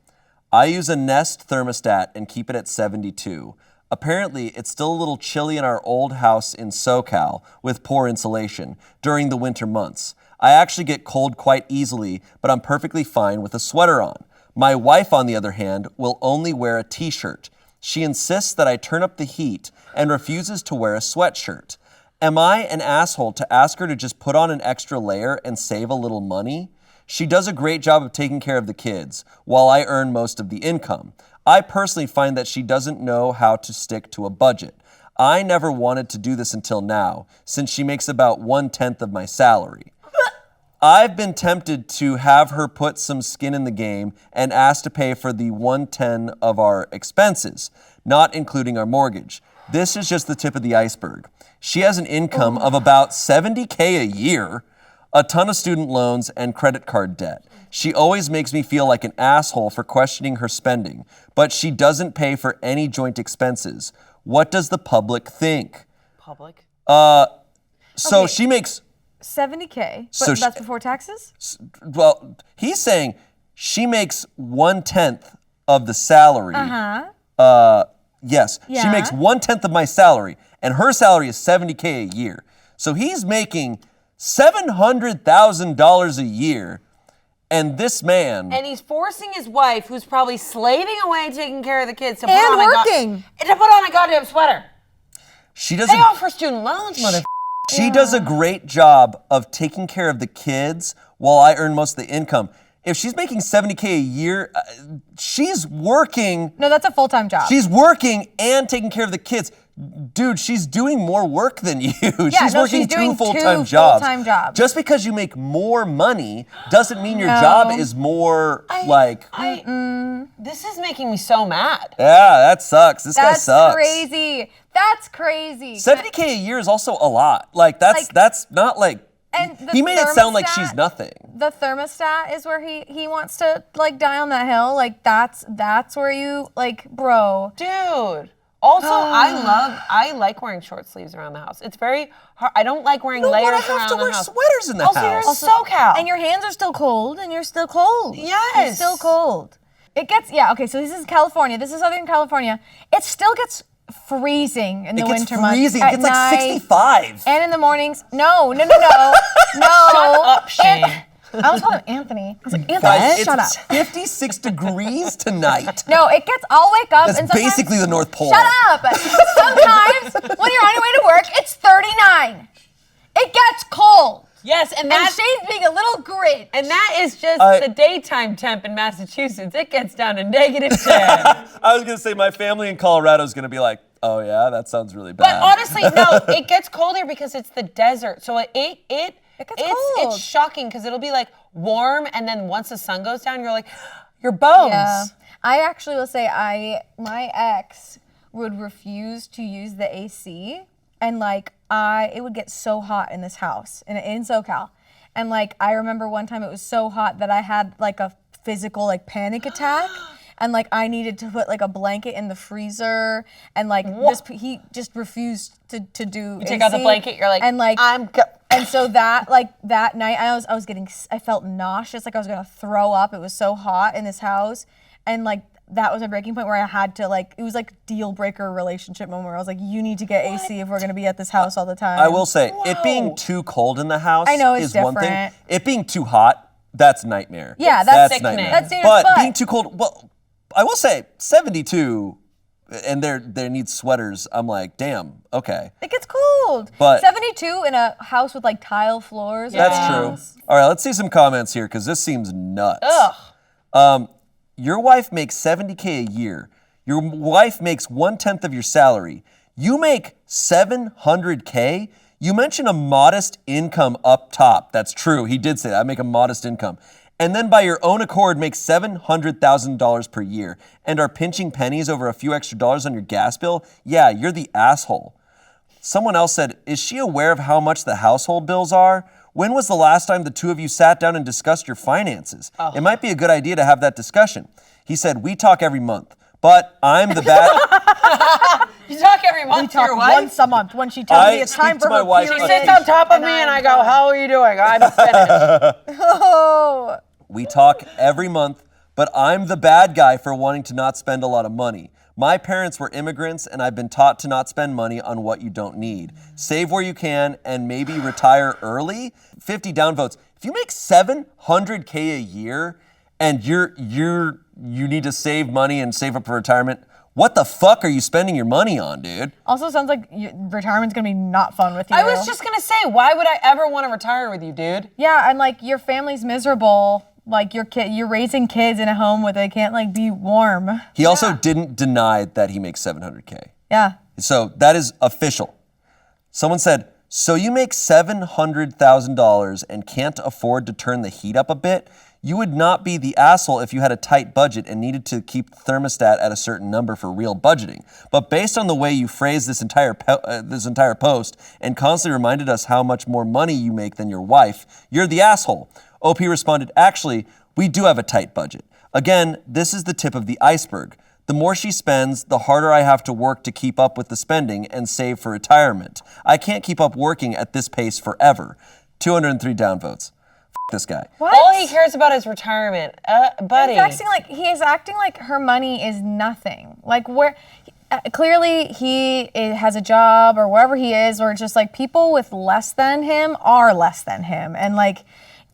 I use a Nest thermostat and keep it at 72. Apparently, it's still a little chilly in our old house in SoCal with poor insulation during the winter months. I actually get cold quite easily, but I'm perfectly fine with a sweater on. My wife, on the other hand, will only wear a t-shirt. She insists that I turn up the heat and refuses to wear a sweatshirt. Am I an asshole to ask her to just put on an extra layer and save a little money? She does a great job of taking care of the kids, while I earn most of the income. I personally find that she doesn't know how to stick to a budget. I never wanted to do this until now, since she makes about 1/10 of my salary. I've been tempted to have her put some skin in the game and ask to pay for the 110 of our expenses, not including our mortgage. This is just the tip of the iceberg. She has an income of about $70K a year, a ton of student loans, and credit card debt. She always makes me feel like an asshole for questioning her spending, but she doesn't pay for any joint expenses. What does the public think? Public? So she makes... 70K, but So that's before taxes? Well, he's saying she makes 1/10 of the salary. Yes, she Yeah. makes 1/10 of my salary, and her salary is $70K a year. So he's making $700,000 a year, and this man... And he's forcing his wife, who's probably slaving away taking care of the kids, to put And on working. to put on a goddamn sweater. She does Pay off for student loans, mother. She does a great job of taking care of the kids while I earn most of the income. If she's making $70K a year, she's working. No, that's a full-time job. She's working and taking care of the kids. Dude, she's doing more work than you. She's working she's doing two full-time jobs. full-time jobs. Just because you make more money doesn't mean your job is more This is making me so mad. Yeah, that sucks. This guy sucks. That's crazy. That's crazy. 70K a year is also a lot. Like that's not like And the he made it sound like thermostat- she's nothing. The thermostat is where he wants to like die on that hill. Like that's where you like, bro. Dude. Also, I like wearing short sleeves around the house. It's very hard. I don't like wearing layers have around to the wear house. sweaters in the Also, house. you're in SoCal. And your hands are still cold, and you're still cold. Yes. You're still cold. It gets, okay, so this is California. This is Southern California. It still gets freezing in the It gets winter months. freezing. At It gets like night, 65. And in the mornings. No. No. Shut up, Shane. I was calling him Anthony. I was like, Anthony, Guys, shut up. it's 56 degrees tonight. No, it gets, I'll wake up That's and sometimes, basically the North Pole. Shut up. Sometimes when you're on your way to work, it's 39. It gets cold. Yes, and And that's Shane's being a little Grinch. and that is just I- the daytime temp in Massachusetts. It gets down to -10. I was going to say my family in Colorado is going to be like, oh yeah, that sounds really But bad. honestly, no, it gets colder because it's the desert. So gets it's cold. shocking because it'll be like warm, and then once the sun goes down, you're like, your bones. Yeah. I actually will say my ex would refuse to use the AC, and like it would get so hot in this house in SoCal. And like I remember one time it was so hot that I had like a physical like panic attack. And like I needed to put like a blanket in the freezer, and like he just refused to do. You take out the blanket, you're like, and like and so that night I felt nauseous, like I was gonna throw up. It was so hot in this house, and like that was a breaking point where I had to like, it was like deal breaker relationship moment where I was like, you need to get AC if we're gonna be at this house all the time. I will say, it being too cold in the house I know, it's is one thing. different. It being too hot, that's nightmare. Yeah, that's sickening. nightmare. That's dangerous, but being too cold, well, I will say 72, and there needs sweaters. I'm like, damn, okay. It gets cold. But- 72 in a house with like tile floors. That's Yeah. true. All right, let's see some comments here because this seems nuts. Ugh. Your wife makes $70K a year. Your wife makes 1/10 of your salary. You make $700K. You mentioned a modest income up top. That's true. He did say that. I make a modest income. And then by your own accord make $700,000 per year and are pinching pennies over a few extra dollars on your gas bill. Yeah, you're the asshole. Someone else said, is she aware of how much the household bills are? When was the last time the two of you sat down and discussed your finances? It might be a good idea to have that discussion. He said, we talk every month, but I'm the bad... You talk every month to your wife? once a month when she tells I me it's speak time to for my her wife period. She sits on top of me and I go, how are you doing? I'm finished. Oh. We talk every month, but I'm the bad guy for wanting to not spend a lot of money. My parents were immigrants, and I've been taught to not spend money on what you don't need. Save where you can and maybe retire early. 50 downvotes. If you make $700K a year and you need to save money and save up for retirement, what the fuck are you spending your money on, dude? Also sounds like retirement's gonna be not fun with you. I was just gonna say, why would I ever want to retire with you, dude? Yeah, and like your family's miserable. Like you're raising kids in a home where they can't like be warm. He also didn't deny that he makes $700K. Yeah. So that is official. Someone said, So you make $700,000 and can't afford to turn the heat up a bit? You would not be the asshole if you had a tight budget and needed to keep the thermostat at a certain number for real budgeting. But based on the way you phrased this entire post and constantly reminded us how much more money you make than your wife, you're the asshole. OP responded, actually, we do have a tight budget. Again, this is the tip of the iceberg. The more she spends, the harder I have to work to keep up with the spending and save for retirement. I can't keep up working at this pace forever. 203 downvotes. This guy. What? All he cares about is retirement, buddy. He is acting like her money is nothing. Like clearly he has a job or wherever he is, or just like people with less than him are less than him, and like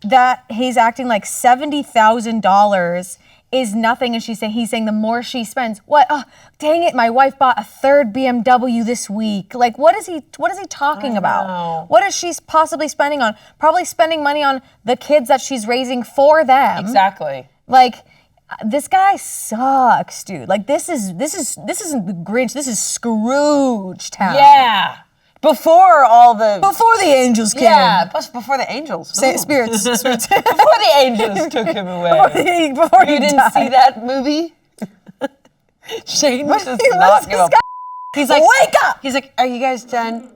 that he's acting like $70,000 is nothing, and he's saying the more she spends, what? Oh, dang it! My wife bought a third BMW this week. Like, what is he talking about? What is she possibly spending on? Probably spending money on the kids that she's raising for them. Exactly. Like, this guy sucks, dude. Like, this isn't the Grinch. This is Scrooge town. Yeah. Before the angels came. Yeah, before the angels. Spirits. Before the angels took him away. Before you didn't see that movie? Shane does not give up. He's like, wake up! He's like, are you guys done?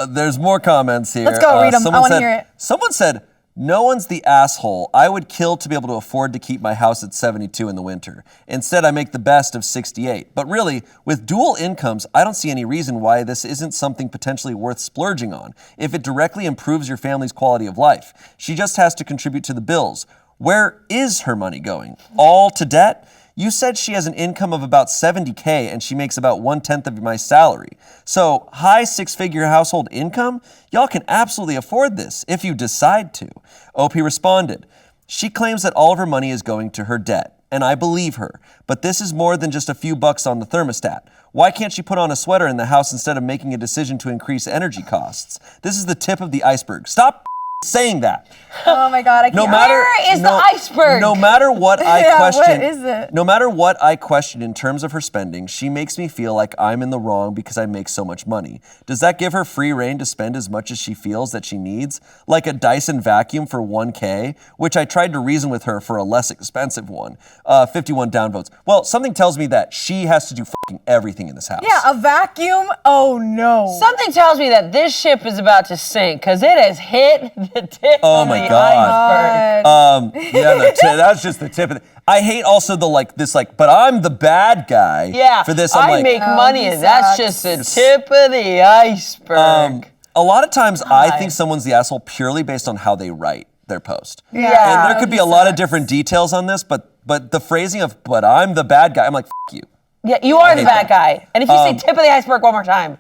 There's more comments here. Let's go read them. I want to hear it. Someone said, no one's the asshole. I would kill to be able to afford to keep my house at 72 in the winter. Instead, I make the best of 68. But really, with dual incomes, I don't see any reason why this isn't something potentially worth splurging on if it directly improves your family's quality of life. She just has to contribute to the bills. Where is her money going? All to debt? You said she has an income of about $70K and she makes about 1/10 of my salary. So high six-figure household income? Y'all can absolutely afford this if you decide to. OP responded, she claims that all of her money is going to her debt, and I believe her. But this is more than just a few bucks on the thermostat. Why can't she put on a sweater in the house instead of making a decision to increase energy costs? This is the tip of the iceberg. Stop saying that. Oh my God, I can't. Where is the iceberg? No matter what I question. What is it? No matter what I question in terms of her spending, she makes me feel like I'm in the wrong because I make so much money. Does that give her free reign to spend as much as she feels that she needs? Like a Dyson vacuum for $1K, which I tried to reason with her for a less expensive one. 51 downvotes. Well, something tells me that she has to do fucking everything in this house. Yeah, a vacuum? Oh no. Something tells me that this ship is about to sink because it has hit the tip of the God. That's just the tip of it. I hate also but I'm the bad guy. Yeah, for this. I make money and that's just the tip of the iceberg. A lot of times I think someone's the asshole purely based on how they write their post. Yeah. And there could be a lot of different details on this, but the phrasing of, but I'm the bad guy, I'm like, you. Yeah, you are the bad guy. And if you say tip of the iceberg one more time.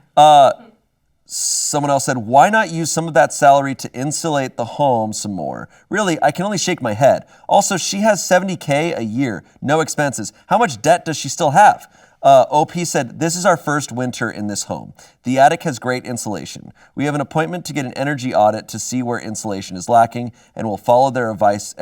Someone else said, why not use some of that salary to insulate the home some more? Really, I can only shake my head. Also, she has $70K a year, no expenses. How much debt does she still have? OP said, this is our first winter in this home. The attic has great insulation. We have an appointment to get an energy audit to see where insulation is lacking, and we'll follow their advice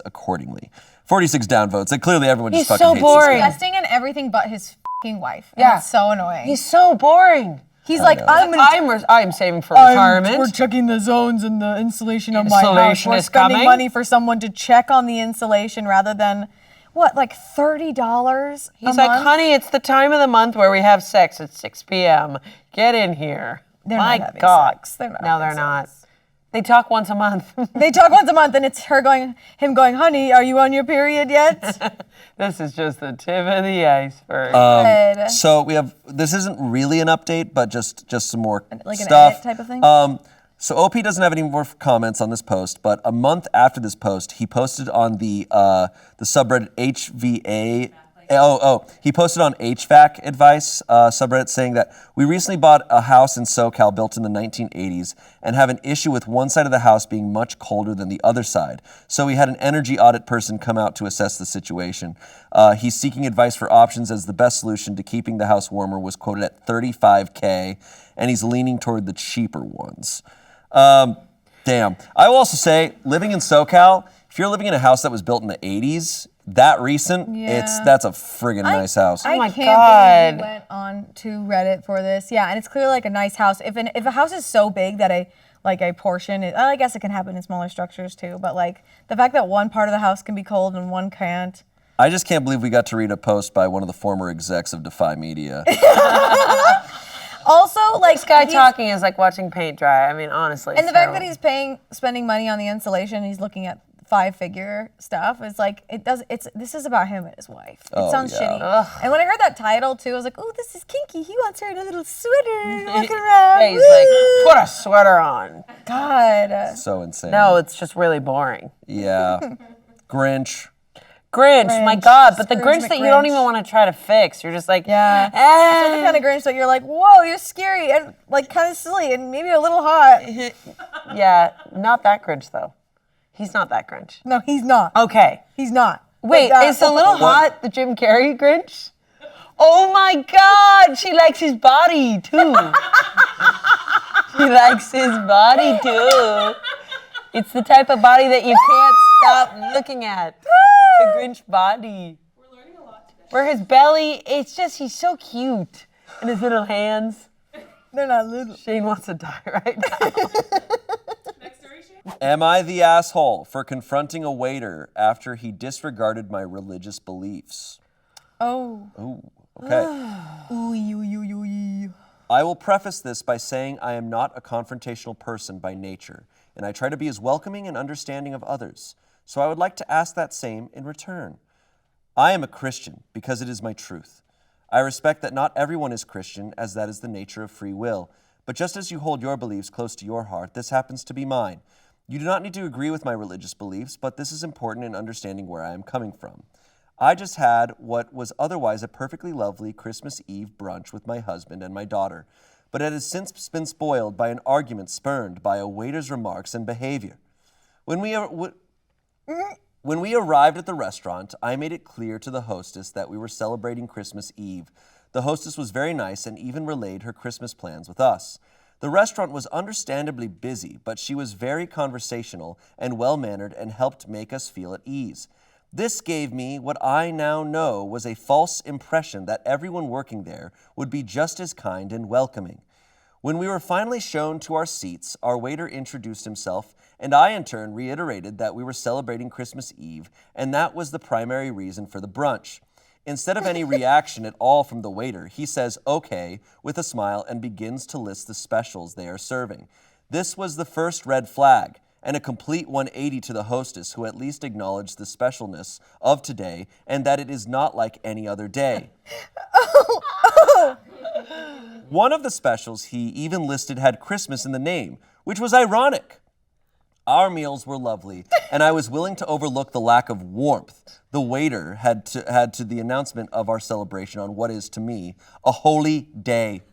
accordingly. 46 downvotes. And clearly everyone just fucking hates this guy. He's investing in everything but his fucking wife. Yeah. It's so annoying. He's so boring. He's like, I'm saving for retirement. We're checking the zones and the insulation of my house. Insulation We're is spending coming. money for someone to check on the insulation rather than, what, like $30 He's like, honey, it's the time of the month where we have sex at 6 p.m. Get in here. They're My not having God. sex. They're not No, having they're not. sex. They talk once a month. They talk once a month and it's him going, honey, are you on your period yet? This is just the tip of the iceberg. So this isn't really an update, but just some more like an stuff. edit type of thing? So OP doesn't have any more comments on this post, but a month after this post, he posted on the subreddit HVA. He posted on HVAC advice subreddit saying that we recently bought a house in SoCal built in the 1980s and have an issue with one side of the house being much colder than the other side. So we had an energy audit person come out to assess the situation. He's seeking advice for options as the best solution to keeping the house warmer was quoted at $35K, and he's leaning toward the cheaper ones. Damn. I will also say, living in SoCal, if you're living in a house that was built in the 80s, that recent, Yeah. that's a friggin' nice house. I my can't God. believe we went on to Reddit for this. Yeah, and it's clearly like a nice house. If a house is so big that a portion, I guess it can happen in smaller structures too, but like the fact that one part of the house can be cold and one can't. I just can't believe we got to read a post by one of the former execs of Defy Media. Also, like This guy talking is like watching paint dry. I mean, honestly. and the fact that he's spending money on the insulation, he's looking at 5-figure stuff. It's like this is about him and his wife. It sounds shitty. Ugh. And when I heard that title too, I was like, oh, this is kinky. He wants her in a little sweater walking around. Yeah, he's like, put a sweater on. God. So insane. No, it's just really boring. Yeah. Grinch. Grinch, my God, but the Scrooge Grinch that you don't McGrinch. even want to try to fix. You're just like, Yeah. eh. It's the kind of Grinch that you're like, whoa, you're scary and like kind of silly and maybe a little hot. Yeah, not that Grinch though. He's not that Grinch. No, he's not. Okay. He's not. Wait, But, is a little hot the Jim Carrey Grinch? Oh my God, she likes his body too. She likes his body too. It's the type of body that you can't stop looking at. The Grinch body. We're learning a lot today. Where his belly, it's just, he's so cute. And his little hands. They're not little. Shane wants to die right now. Next story, Shane. Am I the asshole for confronting a waiter after he disregarded my religious beliefs? Oh. Ooh, okay. I will preface this by saying I am not a confrontational person by nature, and I try to be as welcoming and understanding of others. So I would like to ask that same in return. I am a Christian because it is my truth. I respect that not everyone is Christian, as that is the nature of free will. But just as you hold your beliefs close to your heart, this happens to be mine. You do not need to agree with my religious beliefs, but this is important in understanding where I am coming from. I just had what was otherwise a perfectly lovely Christmas Eve brunch with my husband and my daughter, but it has since been spoiled by an argument spurned by a waiter's remarks and behavior. When we arrived at the restaurant, I made it clear to the hostess that we were celebrating Christmas Eve. The hostess was very nice and even relayed her Christmas plans with us. The restaurant was understandably busy, but she was very conversational and well-mannered and helped make us feel at ease. This gave me what I now know was a false impression that everyone working there would be just as kind and welcoming. When we were finally shown to our seats, our waiter introduced himself, and I in turn reiterated that we were celebrating Christmas Eve, and that was the primary reason for the brunch. Instead of any reaction at all from the waiter, he says, okay, with a smile and begins to list the specials they are serving. This was the first red flag, and a complete 180 to the hostess, who at least acknowledged the specialness of today and that it is not like any other day. One of the specials he even listed had Christmas in the name, which was ironic. Our meals were lovely, and I was willing to overlook the lack of warmth the waiter had to the announcement of our celebration on what is, to me, a holy day.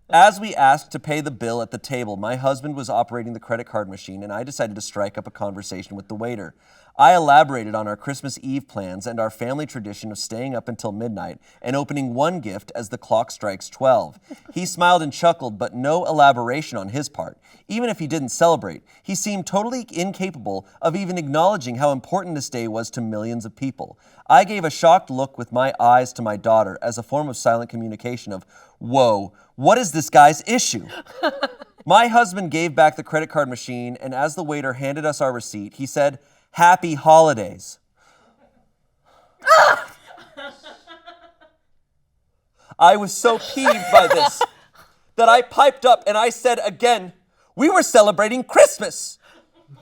As we asked to pay the bill at the table, my husband was operating the credit card machine, and I decided to strike up a conversation with the waiter. I elaborated on our Christmas Eve plans and our family tradition of staying up until midnight and opening one gift as the clock strikes 12. He smiled and chuckled, but no elaboration on his part. Even if he didn't celebrate, he seemed totally incapable of even acknowledging how important this day was to millions of people. I gave a shocked look with my eyes to my daughter as a form of silent communication of, whoa, what is this guy's issue? My husband gave back the credit card machine, and as the waiter handed us our receipt, he said, "Happy holidays." I was so peeved by this that I piped up and I said again, we were celebrating Christmas.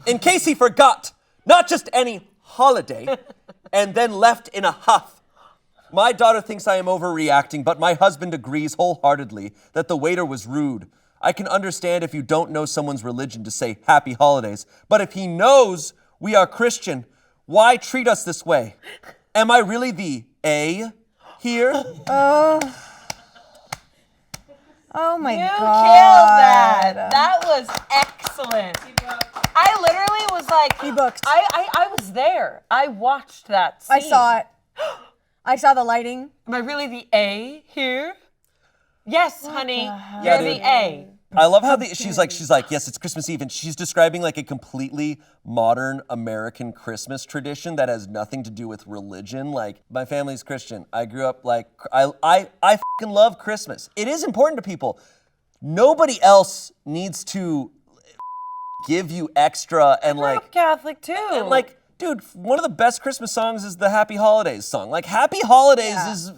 In case he forgot, not just any holiday, and then left in a huff. My daughter thinks I am overreacting, but my husband agrees wholeheartedly that the waiter was rude. I can understand if you don't know someone's religion to say happy holidays, but if he knows we are Christian, why treat us this way? Am I really the A here? Oh my You God. killed that. That was excellent. I literally was like, He booked. I was there. I watched that scene. I saw it. I saw the lighting. Am I really the A here? Yes, honey. Yeah, You're dude. the A. I love how she's like, yes, it's Christmas Eve, and she's describing like a completely modern American Christmas tradition that has nothing to do with religion. Like, my family's Christian. I grew up like, I fucking love Christmas. It is important to people. Nobody else needs to give you extra and I'm like Catholic too. and like, dude, one of the best Christmas songs is the Happy Holidays song. Like, Happy Holidays is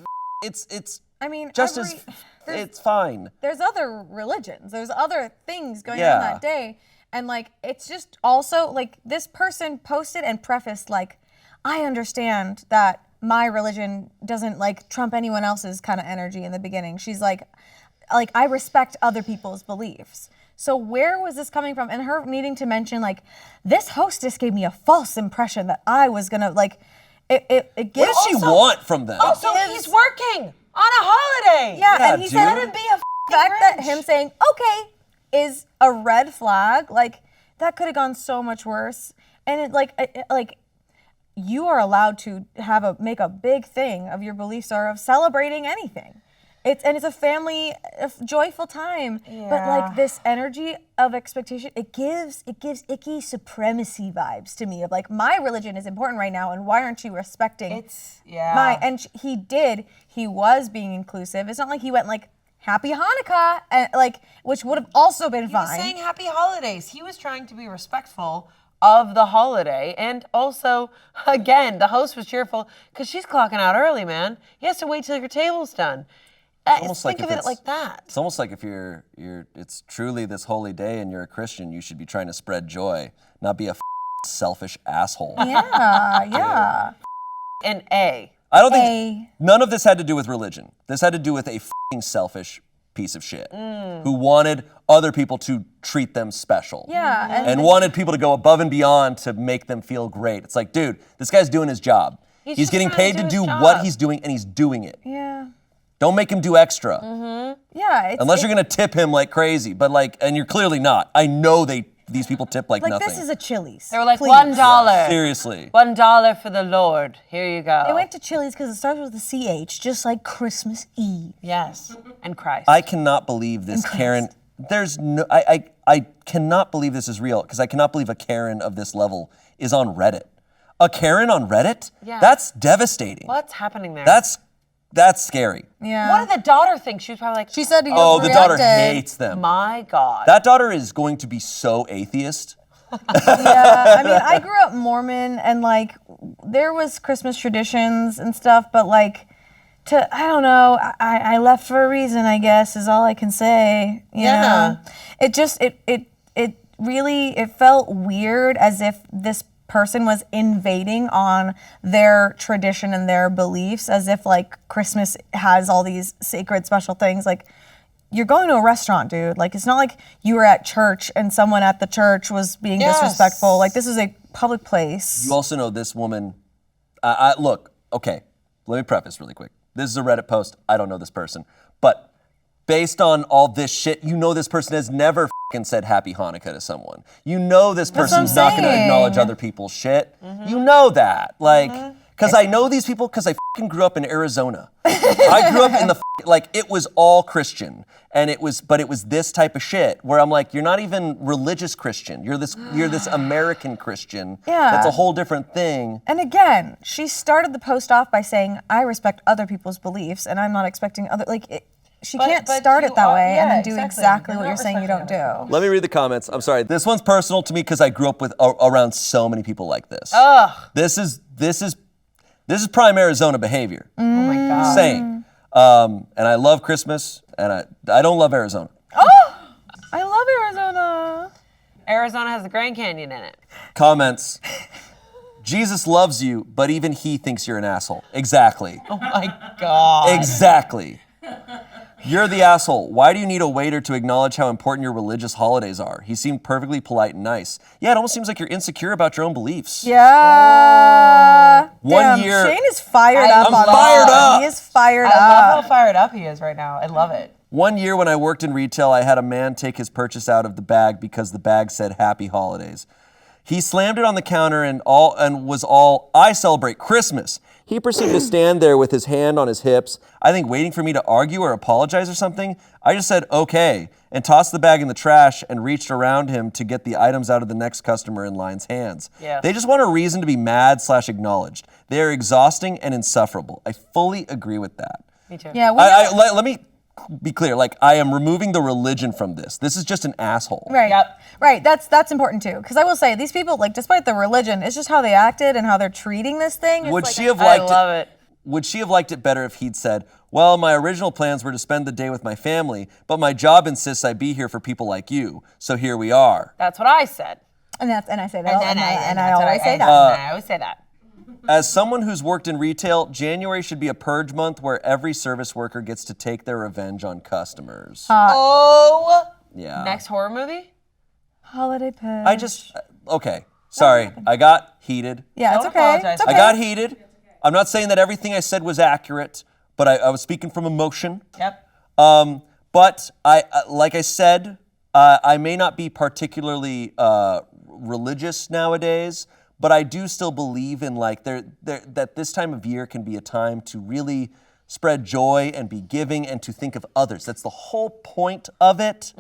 it's I mean, just as it's fine. There's other religions. There's other things going Yeah. on that day. And like, it's just also like this person posted and prefaced like, I understand that my religion doesn't like trump anyone else's kind of energy in the beginning. She's like I respect other people's beliefs. So where was this coming from? And her needing to mention like, this hostess gave me a false impression that I was gonna like, it gives. What does she want from them? Also, he's working on a holiday. Yeah, Yeah, and he dude. said Let him be a the fact that Grinch. him saying okay is a red flag. Like that could have gone so much worse. And it like you are allowed to make a big thing of your beliefs or of celebrating anything. It's a family, a joyful time. But like this energy of expectation, it gives icky supremacy vibes to me of like, my religion is important right now, and why aren't you respecting he was being inclusive. It's not like he went like, Happy Hanukkah, and like, which would have also been He was fine. saying happy holidays. He was trying to be respectful of the holiday. And also, again, the host was cheerful because she's clocking out early, man. You have to wait till your table's done. Almost Think like of if it like that. It's almost like if you're it's truly this holy day and you're a Christian, you should be trying to spread joy, not be a selfish asshole. Yeah. And A. I don't think none of this had to do with religion. This had to do with a fucking selfish piece of shit who wanted other people to treat them special. Yeah. And wanted people to go above and beyond to make them feel great. It's like, dude, this guy's doing his job. He's just getting trying paid to to do do his what job. he's doing, and he's doing it. Yeah. Don't make him do extra. Yeah. Unless you're gonna tip him like crazy, but like, and you're clearly not. I know these people tip like nothing. this is a Chili's. They were like, Please. $1. Seriously. $1 for the Lord. Here you go. They went to Chili's because it starts with a CH, just like Christmas Eve. Yes. And Christ. I cannot believe this Karen. There's no. I cannot believe this is real because I cannot believe a Karen of this level is on Reddit. A Karen on Reddit? Yeah. That's devastating. What's happening there? That's scary. Yeah. What did the daughter think? She was probably like, She said, Oh, the daughter hates them. my God. That daughter is going to be so atheist. Yeah, I mean, I grew up Mormon, and like, there was Christmas traditions and stuff, but like, I don't know, I left for a reason, I guess, is all I can say. You know? It just, it really, it felt weird, as if this person was invading on their tradition and their beliefs, as if like Christmas has all these sacred special things. Like, you're going to a restaurant, dude. Like, it's not like you were at church and someone at the church was being disrespectful. Like, this is a public place. You also know this woman. Look, okay, let me preface really quick. This is a Reddit post. I don't know this person. But based on all this shit, you know this person has never fucking said Happy Hanukkah to someone. You know this That's what I'm person's not going to saying. acknowledge other people's shit. You know that. Like, because I know these people because I fucking grew up in Arizona. I grew up in the, like, it was all Christian. But it was this type of shit where I'm like, you're not even religious Christian. You're this American Christian. Yeah. That's a whole different thing. And again, she started the post off by saying, I respect other people's beliefs and I'm not expecting other, like, she can't start it that way and then do exactly what you're saying you don't do. Let me read the comments. I'm sorry. This one's personal to me because I grew up with around so many people like this. Ugh. This is prime Arizona behavior. Oh my God. Saying. And I love Christmas, and I don't love Arizona. I love Arizona. Arizona has the Grand Canyon in it. Comments. Jesus loves you, but even he thinks you're an asshole. Exactly. Oh my God. Exactly. You're the asshole. Why do you need a waiter to acknowledge how important your religious holidays are? He seemed perfectly polite and nice. Yeah, it almost seems like you're insecure about your own beliefs. Yeah. One Damn, year- Shane is fired up I'm on fired that. up. He is fired I up. love how fired up he is right now. I love it. One year when I worked in retail, I had a man take his purchase out of the bag because the bag said Happy Holidays. He slammed it on the counter and was all, I celebrate Christmas. He proceeded to stand there with his hand on his hips, I think waiting for me to argue or apologize or something. I just said, okay, and tossed the bag in the trash and reached around him to get the items out of the next customer in line's hands. Yes. They just want a reason to be mad/acknowledged. They are exhausting and insufferable. I fully agree with that. Me too. Yeah, Let me be clear. Like, I am removing the religion from this. This is just an asshole. Right. Yep. Right. That's important too. Because I will say, these people, like, despite the religion, it's just how they acted and how they're treating this thing. It's Would like, she have I liked love it. Would she have liked it better if he'd said, well, my original plans were to spend the day with my family, but my job insists I be here for people like you, so here we are. That's what I said. and I say that, and I that's what always say that. I always say that. As someone who's worked in retail, January should be a purge month where every service worker gets to take their revenge on customers. Oh. Yeah. Next horror movie? Holiday purge. I just, okay, sorry, I got heated. Yeah, it's Don't okay. apologize. It's okay. I got heated. I'm not saying that everything I said was accurate, but I was speaking from emotion. Yep. But like I said, I may not be particularly religious nowadays, but I do still believe in like that this time of year can be a time to really spread joy and be giving and to think of others. That's the whole point of it.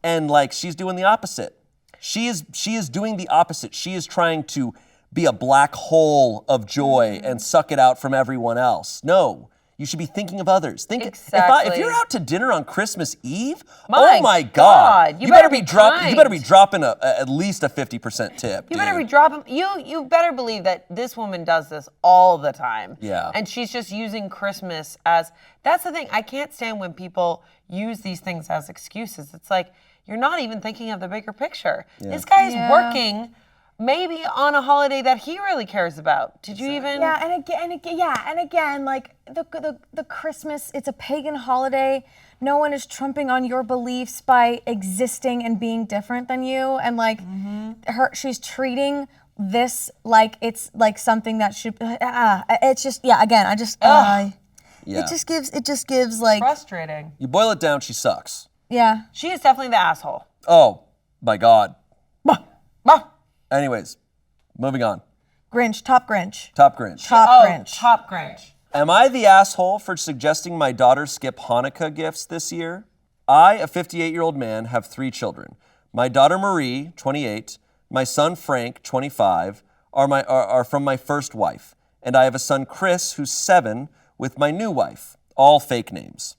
And like she's doing the opposite. She is doing the opposite. She is trying to be a black hole of joy and suck it out from everyone else. No. You should be thinking of others. Think Exactly. if you're out to dinner on Christmas Eve, My oh my God, God, you better be You kind. better be dropping at least a 50% tip. You better be dropping. You better believe that this woman does this all the time. Yeah. And she's just using Christmas as. That's the thing. I can't stand when people use these things as excuses. It's like you're not even thinking of the bigger picture. This guy is working. Maybe on a holiday that he really cares about. Did you even? Yeah, and again, like the Christmas, it's a pagan holiday. No one is trumping on your beliefs by existing and being different than you. And like she's treating this like it's like something that should. It's just again, I just. Yeah. It just gives like. Frustrating. You boil it down, she sucks. Yeah. She is definitely the asshole. Oh my God. Bah. Anyways, moving on. Grinch, top Grinch. Top Grinch. Top Grinch. Top Grinch. Am I the asshole for suggesting my daughter skip Hanukkah gifts this year? I, a 58-year-old man, have 3 children. My daughter Marie, 28, my son Frank, 25, are from my first wife, and I have a son Chris, who's 7, with my new wife, all fake names.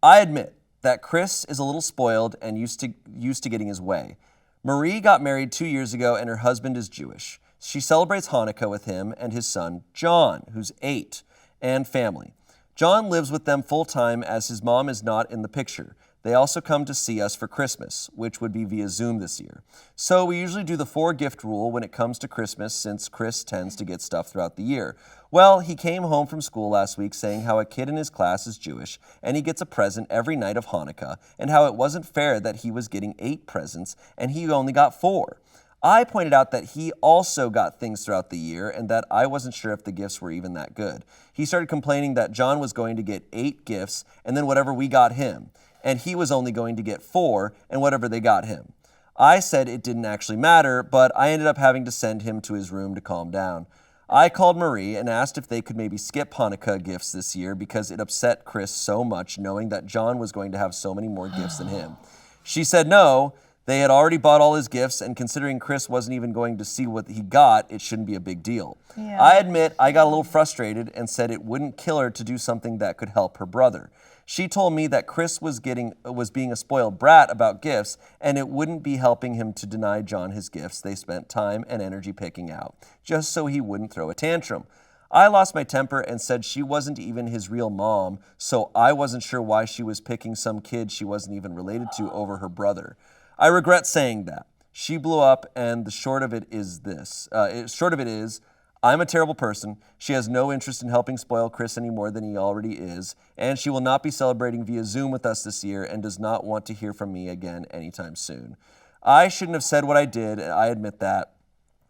I admit that Chris is a little spoiled and used to getting his way. Marie got married 2 years ago, and her husband is Jewish. She celebrates Hanukkah with him and his son, John, who's 8, and family. John lives with them full-time as his mom is not in the picture. They also come to see us for Christmas, which would be via Zoom this year. So we usually do the 4-gift rule when it comes to Christmas, since Chris tends to get stuff throughout the year. Well, he came home from school last week saying how a kid in his class is Jewish and he gets a present every night of Hanukkah, and how it wasn't fair that he was getting 8 presents and he only got 4. I pointed out that he also got things throughout the year and that I wasn't sure if the gifts were even that good. He started complaining that John was going to get 8 gifts and then whatever we got him, and he was only going to get 4 and whatever they got him. I said it didn't actually matter, but I ended up having to send him to his room to calm down. I called Marie and asked if they could maybe skip Hanukkah gifts this year because it upset Chris so much knowing that John was going to have so many more gifts than him. She said no, they had already bought all his gifts, and considering Chris wasn't even going to see what he got, it shouldn't be a big deal. Yeah. I admit I got a little frustrated and said it wouldn't kill her to do something that could help her brother. She told me that Chris was being a spoiled brat about gifts, and it wouldn't be helping him to deny John his gifts they spent time and energy picking out, just so he wouldn't throw a tantrum. I lost my temper and said she wasn't even his real mom, so I wasn't sure why she was picking some kid she wasn't even related to over her brother. I regret saying that. She blew up, and the short of it is I'm a terrible person. She has no interest in helping spoil Chris any more than he already is, and she will not be celebrating via Zoom with us this year and does not want to hear from me again anytime soon. I shouldn't have said what I did, and I admit that,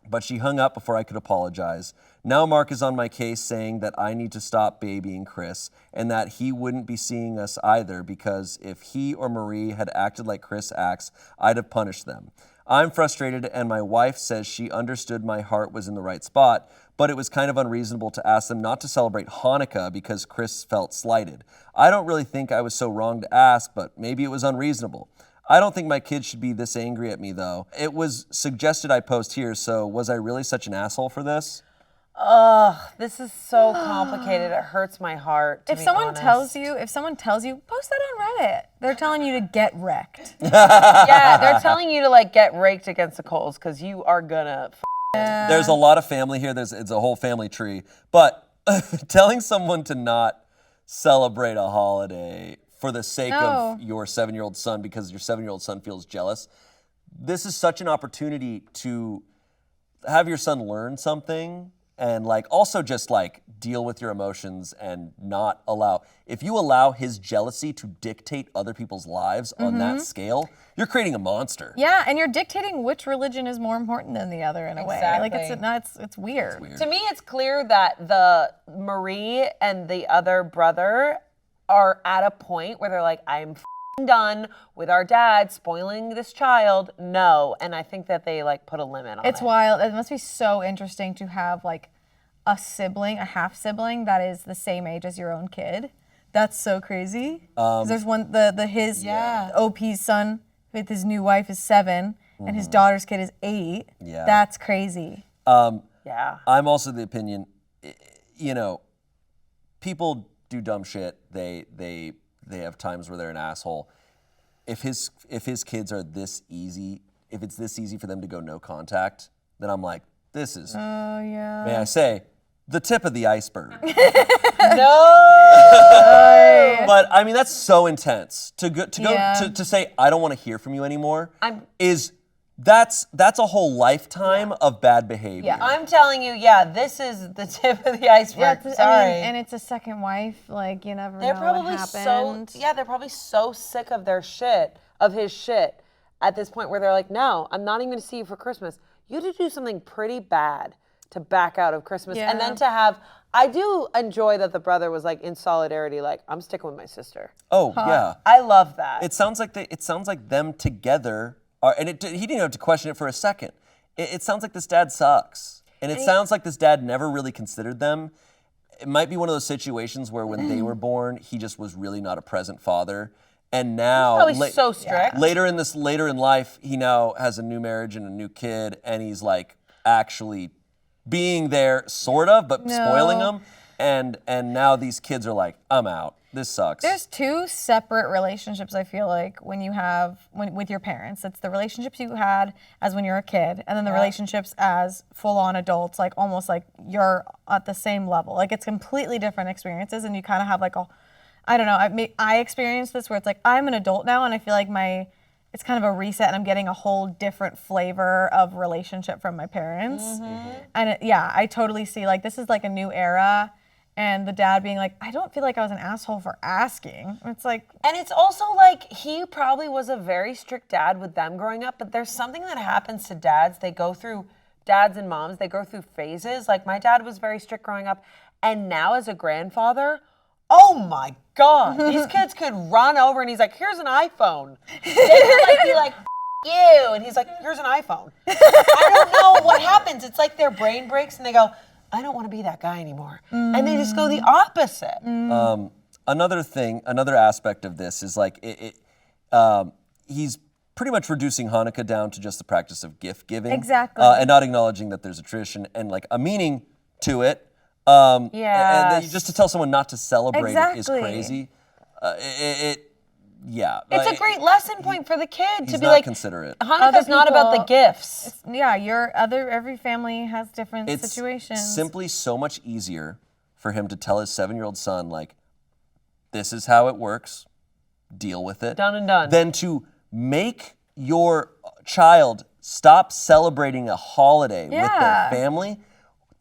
but she hung up before I could apologize. Now Mark is on my case saying that I need to stop babying Chris and that he wouldn't be seeing us either because if he or Marie had acted like Chris acts, I'd have punished them. I'm frustrated, and my wife says she understood my heart was in the right spot, but it was kind of unreasonable to ask them not to celebrate Hanukkah because Chris felt slighted. I don't really think I was so wrong to ask, but maybe it was unreasonable. I don't think my kids should be this angry at me, though. It was suggested I post here, so was I really such an asshole for this? Ugh, this is so complicated. It hurts my heart. If someone tells you, post that on Reddit. They're telling you to get wrecked. Yeah, they're telling you to like get raked against the coals because you are gonna. There's a lot of family here. It's a whole family tree. But telling someone to not celebrate a holiday for the sake of your 7-year-old son because your 7-year-old son feels jealous, this is such an opportunity to have your son learn something and like also just like deal with your emotions and not allow, if you allow his jealousy to dictate other people's lives on that scale, you're creating a monster. Yeah, and you're dictating which religion is more important than the other in a way. Like it's weird. To me, it's clear that the Marie and the other brother are at a point where they're like, I'm done with our dad spoiling this child. No. And I think that they like put a limit on it. It's wild. It must be so interesting to have like a sibling, a half sibling that is the same age as your own kid. That's so crazy. 'Cause there's one, OP's son with his new wife is 7 and his daughter's kid is 8. Yeah. That's crazy. Yeah. I'm also the opinion, you know, people do dumb shit. They have times where they're an asshole. If his kids are this easy, if it's this easy for them to go no contact, then I'm like, this is, may I say, the tip of the iceberg. No. But I mean, that's so intense to say I don't want to hear from you anymore. That's a whole lifetime of bad behavior. Yeah, I'm telling you, this is the tip of the iceberg. Sorry. I mean, and it's a second wife. Like you never They're know probably what happened. they're probably so sick of their shit, of his shit, at this point where they're like, no, I'm not even gonna see you for Christmas. You had to do something pretty bad to back out of Christmas. Yeah. And then to have, I do enjoy that the brother was like in solidarity, like, I'm sticking with my sister. Oh yeah. I love that. It sounds like them together are, and he didn't have to question it for a second. It sounds like this dad sucks, and it sounds like this dad never really considered them. It might be one of those situations where when they were born, he just was really not a present father, and now probably so strict. Later in life, he now has a new marriage and a new kid, and he's like actually being there, sort of, but spoiling them, and now these kids are like, I'm out. This sucks. There's 2 separate relationships, I feel like, when you have, with your parents. It's the relationships you had as when you're a kid, and then the relationships as full-on adults, like almost like you're at the same level. Like it's completely different experiences, and you kind of have like I don't know, I experienced this where it's like, I'm an adult now, and I feel like it's kind of a reset, and I'm getting a whole different flavor of relationship from my parents. And I totally see, like, this is like a new era. And the dad being like, I don't feel like I was an asshole for asking. It's like... And it's also like, he probably was a very strict dad with them growing up, but there's something that happens to dads. Dads and moms, they go through phases. Like, my dad was very strict growing up, and now as a grandfather, oh my God, these kids could run over and he's like, here's an iPhone. They could like be like, you, and he's like, here's an iPhone. I don't know what happens. It's like their brain breaks and they go, I don't want to be that guy anymore. And they just go the opposite. Another aspect of this is like, he's pretty much reducing Hanukkah down to just the practice of gift giving. Exactly. And not acknowledging that there's a tradition and like a meaning to it. And just to tell someone not to celebrate it is crazy. It's a great lesson point for the kid to be not like, considerate. Hanukkah's not about the gifts. Every family has different situations. It's simply so much easier for him to tell his 7-year-old son, like, this is how it works, deal with it. Done and done. Than to make your child stop celebrating a holiday with their family.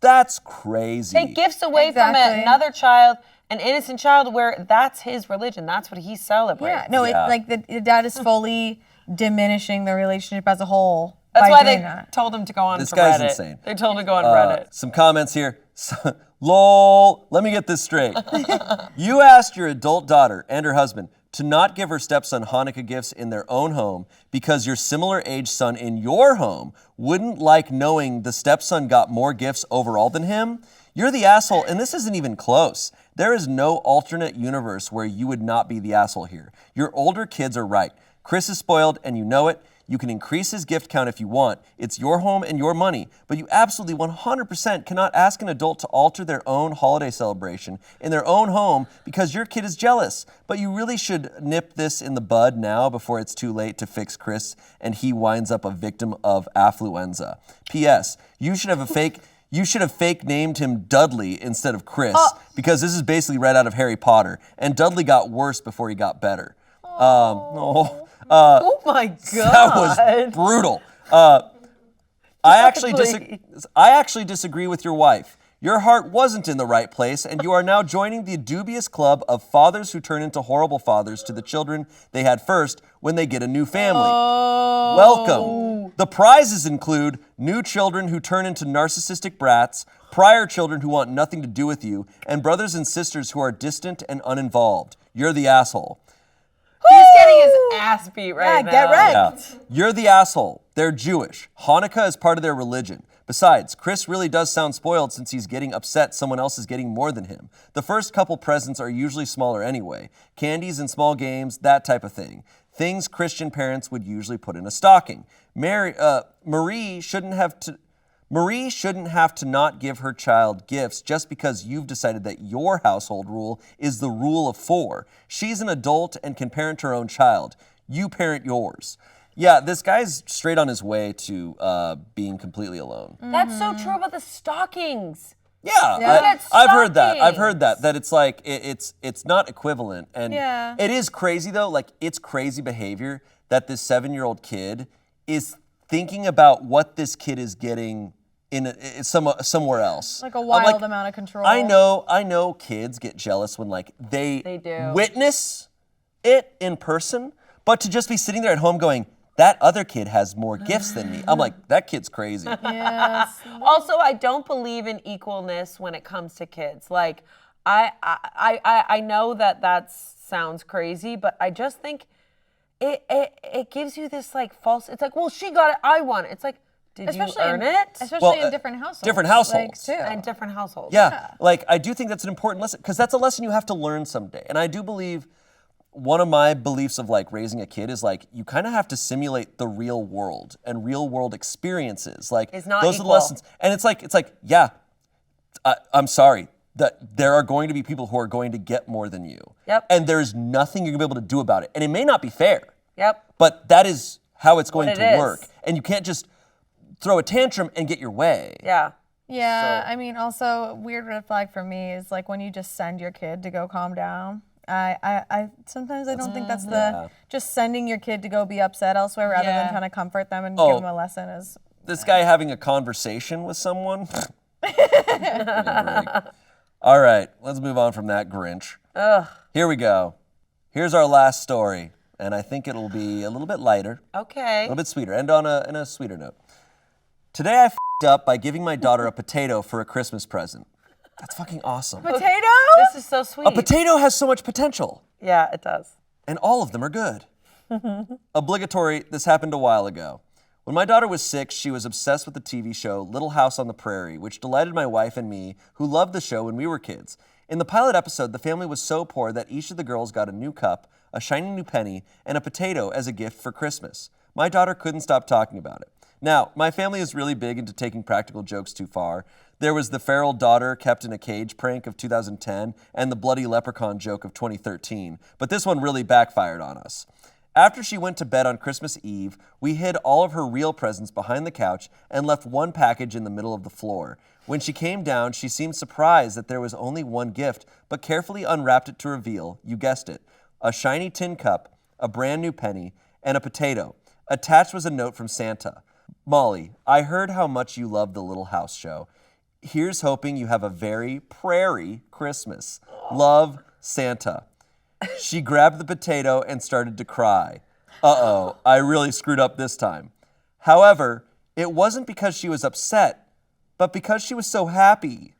That's crazy. Take gifts away from another child, an innocent child, where that's his religion. That's what he celebrates. The dad is fully diminishing the relationship as a whole. That's why they told him to go on This Reddit. guy's insane. They told him to go on Reddit. Some comments here. LOL, let me get this straight. You asked your adult daughter and her husband to not give her stepson Hanukkah gifts in their own home because your similar age son in your home wouldn't like knowing the stepson got more gifts overall than him? You're the asshole, and this isn't even close. There is no alternate universe where you would not be the asshole here. Your older kids are right. Chris is spoiled, and you know it. You can increase his gift count if you want. It's your home and your money, but you absolutely 100% cannot ask an adult to alter their own holiday celebration in their own home because your kid is jealous. But you really should nip this in the bud now before it's too late to fix Chris and he winds up a victim of affluenza. P.S. You should have fake named him Dudley instead of Chris because this is basically right out of Harry Potter. And Dudley got worse before he got better. Oh my God. That was brutal. I actually disagree with your wife. Your heart wasn't in the right place, and you are now joining the dubious club of fathers who turn into horrible fathers to the children they had first when they get a new family. Welcome. The prizes include new children who turn into narcissistic brats, prior children who want nothing to do with you, and brothers and sisters who are distant and uninvolved. You're the asshole. He's getting his ass beat right now. Get wrecked. Yeah. You're the asshole. They're Jewish. Hanukkah is part of their religion. Besides, Chris really does sound spoiled since he's getting upset someone else is getting more than him. The first couple presents are usually smaller anyway. Candies and small games, that type of thing. Things Christian parents would usually put in a stocking. Marie shouldn't have to not give her child gifts just because you've decided that your household rule is the rule of 4. She's an adult and can parent her own child. You parent yours. Yeah, this guy's straight on his way to being completely alone. That's so true about the stockings. Yeah, I've heard that. That it's like it's not equivalent, and it is crazy though. Like it's crazy behavior that this 7-year-old kid is thinking about what this kid is getting somewhere else. Like a wild amount of control. I know kids get jealous when like they do. Witness it in person, but to just be sitting there at home going, that other kid has more gifts than me. I'm like, that kid's crazy. Yes. Also, I don't believe in equalness when it comes to kids. Like, I know that sounds crazy, but I just think it gives you this like false. It's like, well, she got it, I want it. It's like, did you earn it? Especially in different households. Different households. Like, too. And different households. Yeah, like I do think that's an important lesson because that's a lesson you have to learn someday. And I do believe one of my beliefs of like raising a kid is like you kind of have to simulate the real world and real world experiences. Like it's not those equal. are the lessons. And it's like yeah, I'm sorry that there are going to be people who are going to get more than you. Yep. And there's nothing you're gonna be able to do about it. And it may not be fair. Yep. But that is how it's going to is. work. And you can't just throw a tantrum and get your way. Yeah. Yeah, I mean, also, weird red flag for me is like when you just send your kid to go calm down. I sometimes I don't think that's just sending your kid to go be upset elsewhere rather than trying to comfort them and give them a lesson is. This guy having a conversation with someone? All right, let's move on from that Grinch. Ugh. Here we go. Here's our last story, and I think it'll be a little bit lighter, Okay. a little bit sweeter, and on a sweeter note. Today I f***ed up by giving my daughter a potato for a Christmas present. That's fucking awesome. Potato? This is so sweet. A potato has so much potential, Yeah, it does. and all of them are good. Obligatory, this happened a while ago. When my daughter was 6, she was obsessed with the TV show Little House on the Prairie, which delighted my wife and me, who loved the show when we were kids. In the pilot episode, the family was so poor that each of the girls got a new cup, a shiny new penny, and a potato as a gift for Christmas. My daughter couldn't stop talking about it. Now, my family is really big into taking practical jokes too far. There was the feral daughter kept in a cage prank of 2010 and the bloody leprechaun joke of 2013, but this one really backfired on us. After she went to bed on Christmas Eve, we hid all of her real presents behind the couch and left one package in the middle of the floor. When she came down, she seemed surprised that there was only one gift, but carefully unwrapped it to reveal, you guessed it, a shiny tin cup, a brand new penny, and a potato. Attached was a note from Santa. Molly, I heard how much you love the Little House show. Here's hoping you have a very prairie Christmas. Love, Santa. She grabbed the potato and started to cry. Uh-oh, I really screwed up this time. However, it wasn't because she was upset, but because she was so happy.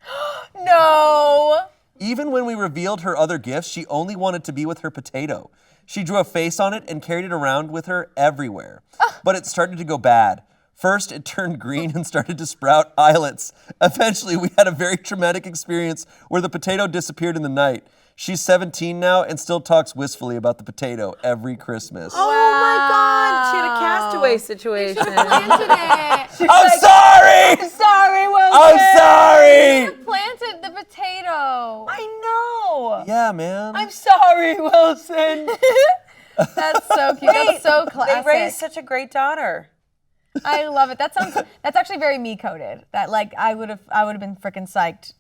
No. Even when we revealed her other gifts, she only wanted to be with her potato. She drew a face on it and carried it around with her everywhere. But it started to go bad. First, it turned green and started to sprout islets. Eventually, we had a very traumatic experience where the potato disappeared in the night. She's 17 now and still talks wistfully about the potato every Christmas. Oh my God, she had a castaway situation. Planted it. I'm sorry! I'm sorry, Wilson. I'm sorry! Planted the potato. I know. Yeah, man. I'm sorry, Wilson. That's so cute. That's so classic. They raised such a great daughter. I love it. That's actually very me coded. That like I would have been freaking psyched.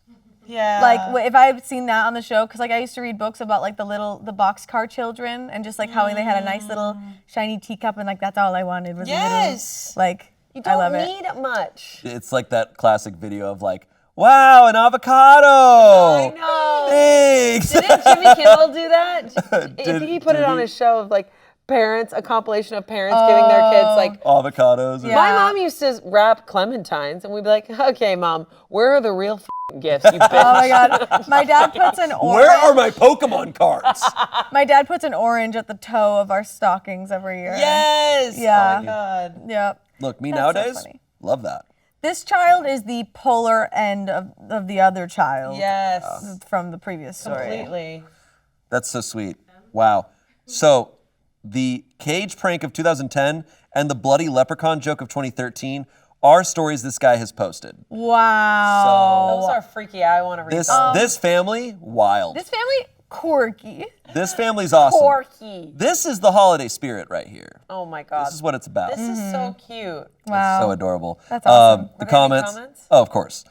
Yeah. Like if I had seen that on the show, because like I used to read books about like the boxcar children and just like how they had a nice little shiny teacup and like that's all I wanted was Yes. a little, like You I love don't it. need much. It's like that classic video of like, wow, an avocado. I know. Thanks. Didn't Jimmy Kimmel do that? He put did it on he? his show of like parents, a compilation of parents giving their kids like. Avocados. Yeah. My mom used to wrap clementines, and we'd be like, "Okay, Mom, where are the real gifts, you bitch?" Oh my God. My dad puts an orange. Where are my Pokemon cards? My dad puts an orange at the toe of our stockings every year. Yes. Yeah. Oh my God. Yep. Look, me That's so nowadays, funny. love that. This child is the polar end of the other child. Yes. From the previous story. Completely. That's so sweet. Wow. So, the cage prank of 2010 and the bloody leprechaun joke of 2013 are stories this guy has posted. Wow. Those are freaky. I want to read This those. this family, wild. This family, quirky. This family's awesome. Porky. This is the holiday spirit right here. Oh my God. This is what it's about. This is so cute. Wow. So adorable. That's awesome. The Are there any comments. comments? Oh, of course.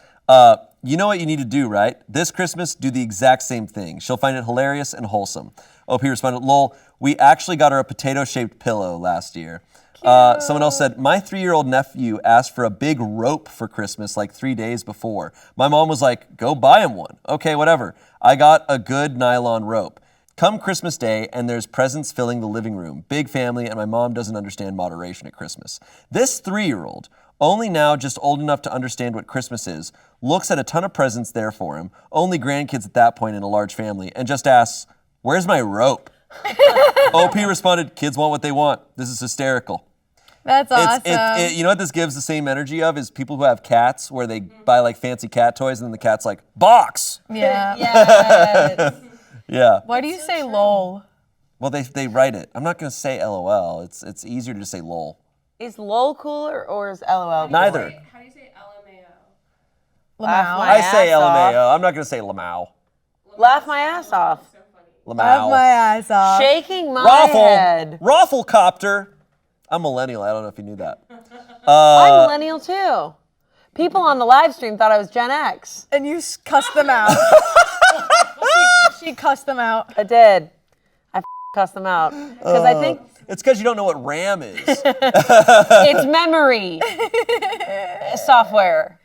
You know what you need to do, right? This Christmas, do the exact same thing. She'll find it hilarious and wholesome. OP responded, lol, we actually got her a potato-shaped pillow last year. Someone else said, my 3-year-old nephew asked for a big rope for Christmas like 3 days before. My mom was like, go buy him one. Okay, whatever. I got a good nylon rope. Come Christmas Day, and there's presents filling the living room. Big family, and my mom doesn't understand moderation at Christmas. This 3-year-old, only now just old enough to understand what Christmas is, looks at a ton of presents there for him, only grandkids at that point in a large family, and just asks, where's my rope? OP responded, kids want what they want. This is hysterical. That's awesome. You know what this gives the same energy of is people who have cats where they buy like fancy cat toys and then the cat's like, box! Yeah. Yes. Yeah. Why do you say lol? Well, they write it. I'm not going to say LOL. It's easier to just say lol. Is LOL cooler or is LOL cooler? Neither. How do you say LMAO? Laugh my I say ass off. LMAO. I'm not going to say LMAO. Laugh my ass off. Laugh my LMAO. ass off. Shaking my head. Rafflecopter. I'm millennial. I don't know if you knew that. I'm millennial too. People on the live stream thought I was Gen X. And you cussed them out. she cussed them out. I did. I cussed them out. Because I think It's because you don't know what RAM is. it's memory. Software.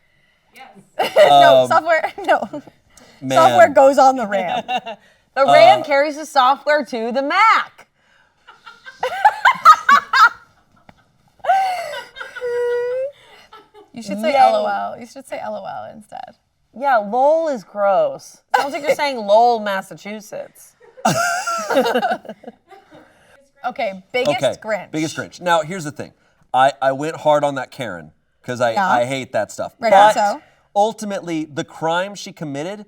No, software. No. Man. Software goes on the RAM. The RAM carries the software to the Mac. You should say Yay. LOL. You should say LOL instead. Yeah, LOL is gross. Sounds like you're saying LOL, Massachusetts. Okay, biggest Grinch. Biggest Grinch. Now, here's the thing. I went hard on that Karen because I hate that stuff. Right, but so? ultimately, the crime she committed,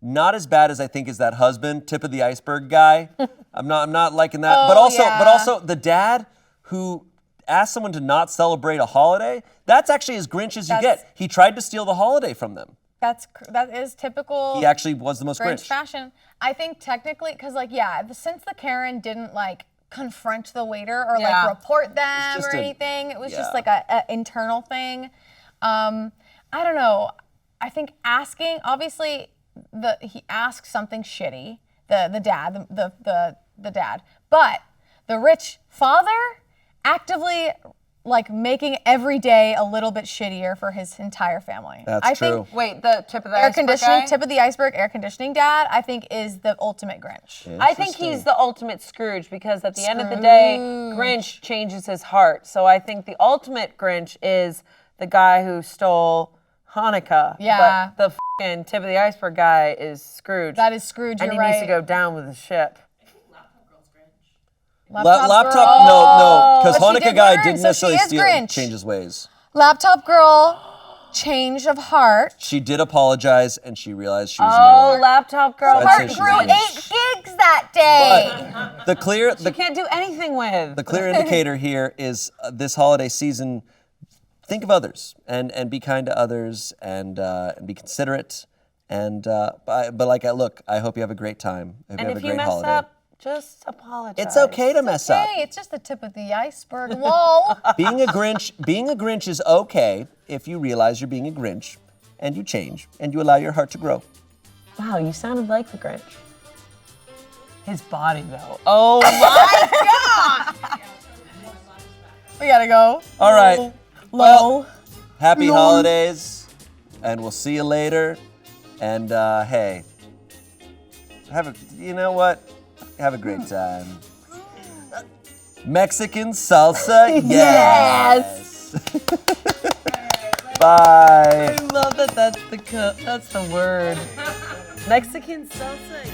not as bad as I think is that husband, tip of the iceberg guy. I'm not liking that. Oh, but yeah. also the dad who asked someone to not celebrate a holiday, that's actually as Grinch as you That's- get. He tried to steal the holiday from them. That is typical He actually was the most Grinch Grinch. fashion. I think technically, because like since the Karen didn't like confront the waiter or Yeah. like report them just or a- anything, it was just yeah. like a internal thing. I don't know. I think asking, obviously, he asked something shitty. The dad, the dad, but the rich father actively like making every day a little bit shittier for his entire family. That's I true. think Wait, the tip of the air iceberg conditioning, guy? tip of the iceberg, air conditioning dad, I think is the ultimate Grinch. I think he's the ultimate Scrooge because at the end of the day, Grinch changes his heart. So I think the ultimate Grinch is the guy who stole Hanukkah. Yeah. But the fucking tip of the iceberg guy is Scrooge. That is Scrooge, and you're he needs to right. go down with the ship. Laptop, girl. no, because But she Hanukkah did guy learn, didn't so necessarily she is steal, Grinch. change his ways. Laptop girl, change of heart. She did apologize, and she realized she was Oh, in the wrong. laptop girl. So I'd Heart say grew she's 8 gigs that day. The clear, You can't do anything with. the clear indicator here is this holiday season. Think of others and be kind to others and be considerate but look, I hope you have a great time. I hope and you have if a you great mess holiday. up, just apologize. It's okay to mess up. Hey, it's just the tip of the iceberg. Lol. Being a Grinch is okay if you realize you're being a Grinch and you change and you allow your heart to grow. Wow, you sounded like the Grinch. His body, though. Oh my God! We gotta go. All right. Lol. Well, happy holidays, and we'll see you later. And hey, you know what? Have a great time. Mexican salsa, yes. Bye. I love that. That's the word. Mexican salsa.